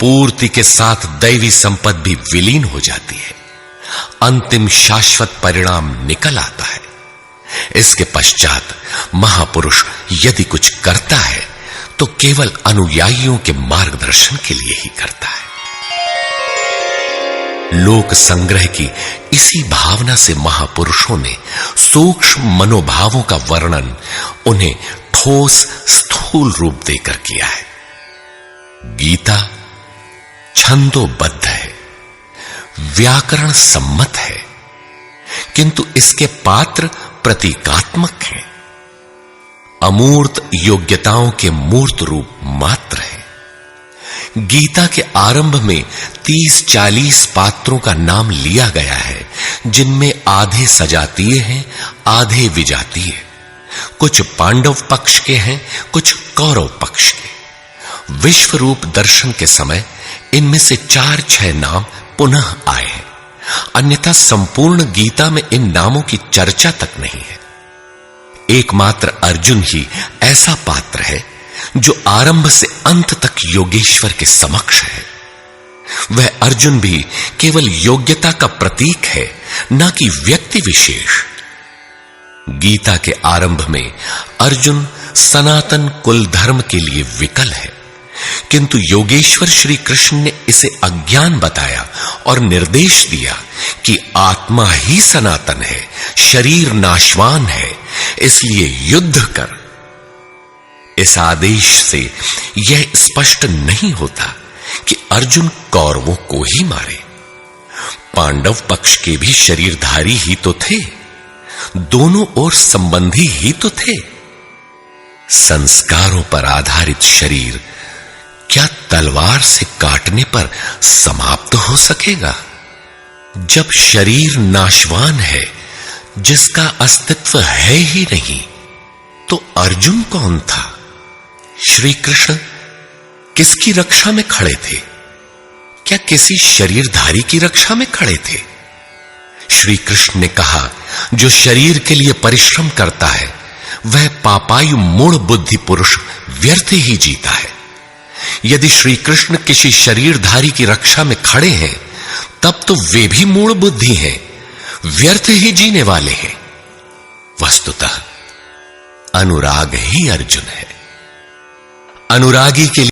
पूर्ति के साथ दैवी संपत्ति भी विलीन हो जाती है। अंतिम शाश्वत परिणाम निकल आता है। इसके पश्चात महापुरुष यदि कुछ करता है तो केवल अनुयायियों के मार्गदर्शन के लिए ही करता है। लोक संग्रह की इसी भावना से महापुरुषों ने सूक्ष्म मनोभावों का वर्णन उन्हें ठोस स्थूल रूप देकर किया है। गीता छंदोबद्ध है, व्याकरण सम्मत है, किंतु इसके पात्र प्रतीकात्मक हैं। अमूर्त योग्यताओं के मूर्त रूप मात्र है। गीता के आरंभ में 30-40 पात्रों का नाम लिया गया है, जिनमें आधे सजातीय हैं, आधे विजातीय। कुछ पांडव पक्ष के हैं, कुछ कौरव पक्ष के। विश्व रूप दर्शन के समय इनमें से 4-6 नाम पुनः आए हैं, अन्यथा संपूर्ण गीता में इन नामों की चर्चा तक नहीं है। एकमात्र अर्जुन ही ऐसा पात्र है जो आरंभ से अंत तक योगेश्वर के समक्ष है। वह अर्जुन भी केवल योग्यता का प्रतीक है, न कि व्यक्ति विशेष। गीता के आरंभ में अर्जुन सनातन कुल धर्म के लिए विकल है, किंतु योगेश्वर श्री कृष्ण ने इसे अज्ञान बताया और निर्देश दिया कि आत्मा ही सनातन है, शरीर नाशवान है, इसलिए युद्ध कर। इस आदेश से यह स्पष्ट नहीं होता कि अर्जुन कौरवों को ही मारे। पांडव पक्ष के भी शरीरधारी ही तो थे, दोनों ओर संबंधी ही तो थे। संस्कारों पर आधारित शरीर क्या तलवार से काटने पर समाप्त हो सकेगा? जब शरीर नाशवान है, जिसका अस्तित्व है ही नहीं, तो अर्जुन कौन था? श्री कृष्ण किसकी रक्षा में खड़े थे? क्या किसी शरीरधारी की रक्षा में खड़े थे? श्री कृष्ण ने कहा, जो शरीर के लिए परिश्रम करता है वह पापायु मूढ़ बुद्धि पुरुष व्यर्थ ही जीता है। यदि श्री कृष्ण किसी शरीरधारी की रक्षा में खड़े हैं, तब तो वे भी मूढ़ बुद्धि हैं, व्यर्थ ही जीने वाले हैं। वस्तुतः अनुराग ही अर्जुन है। अनुरागी के लिए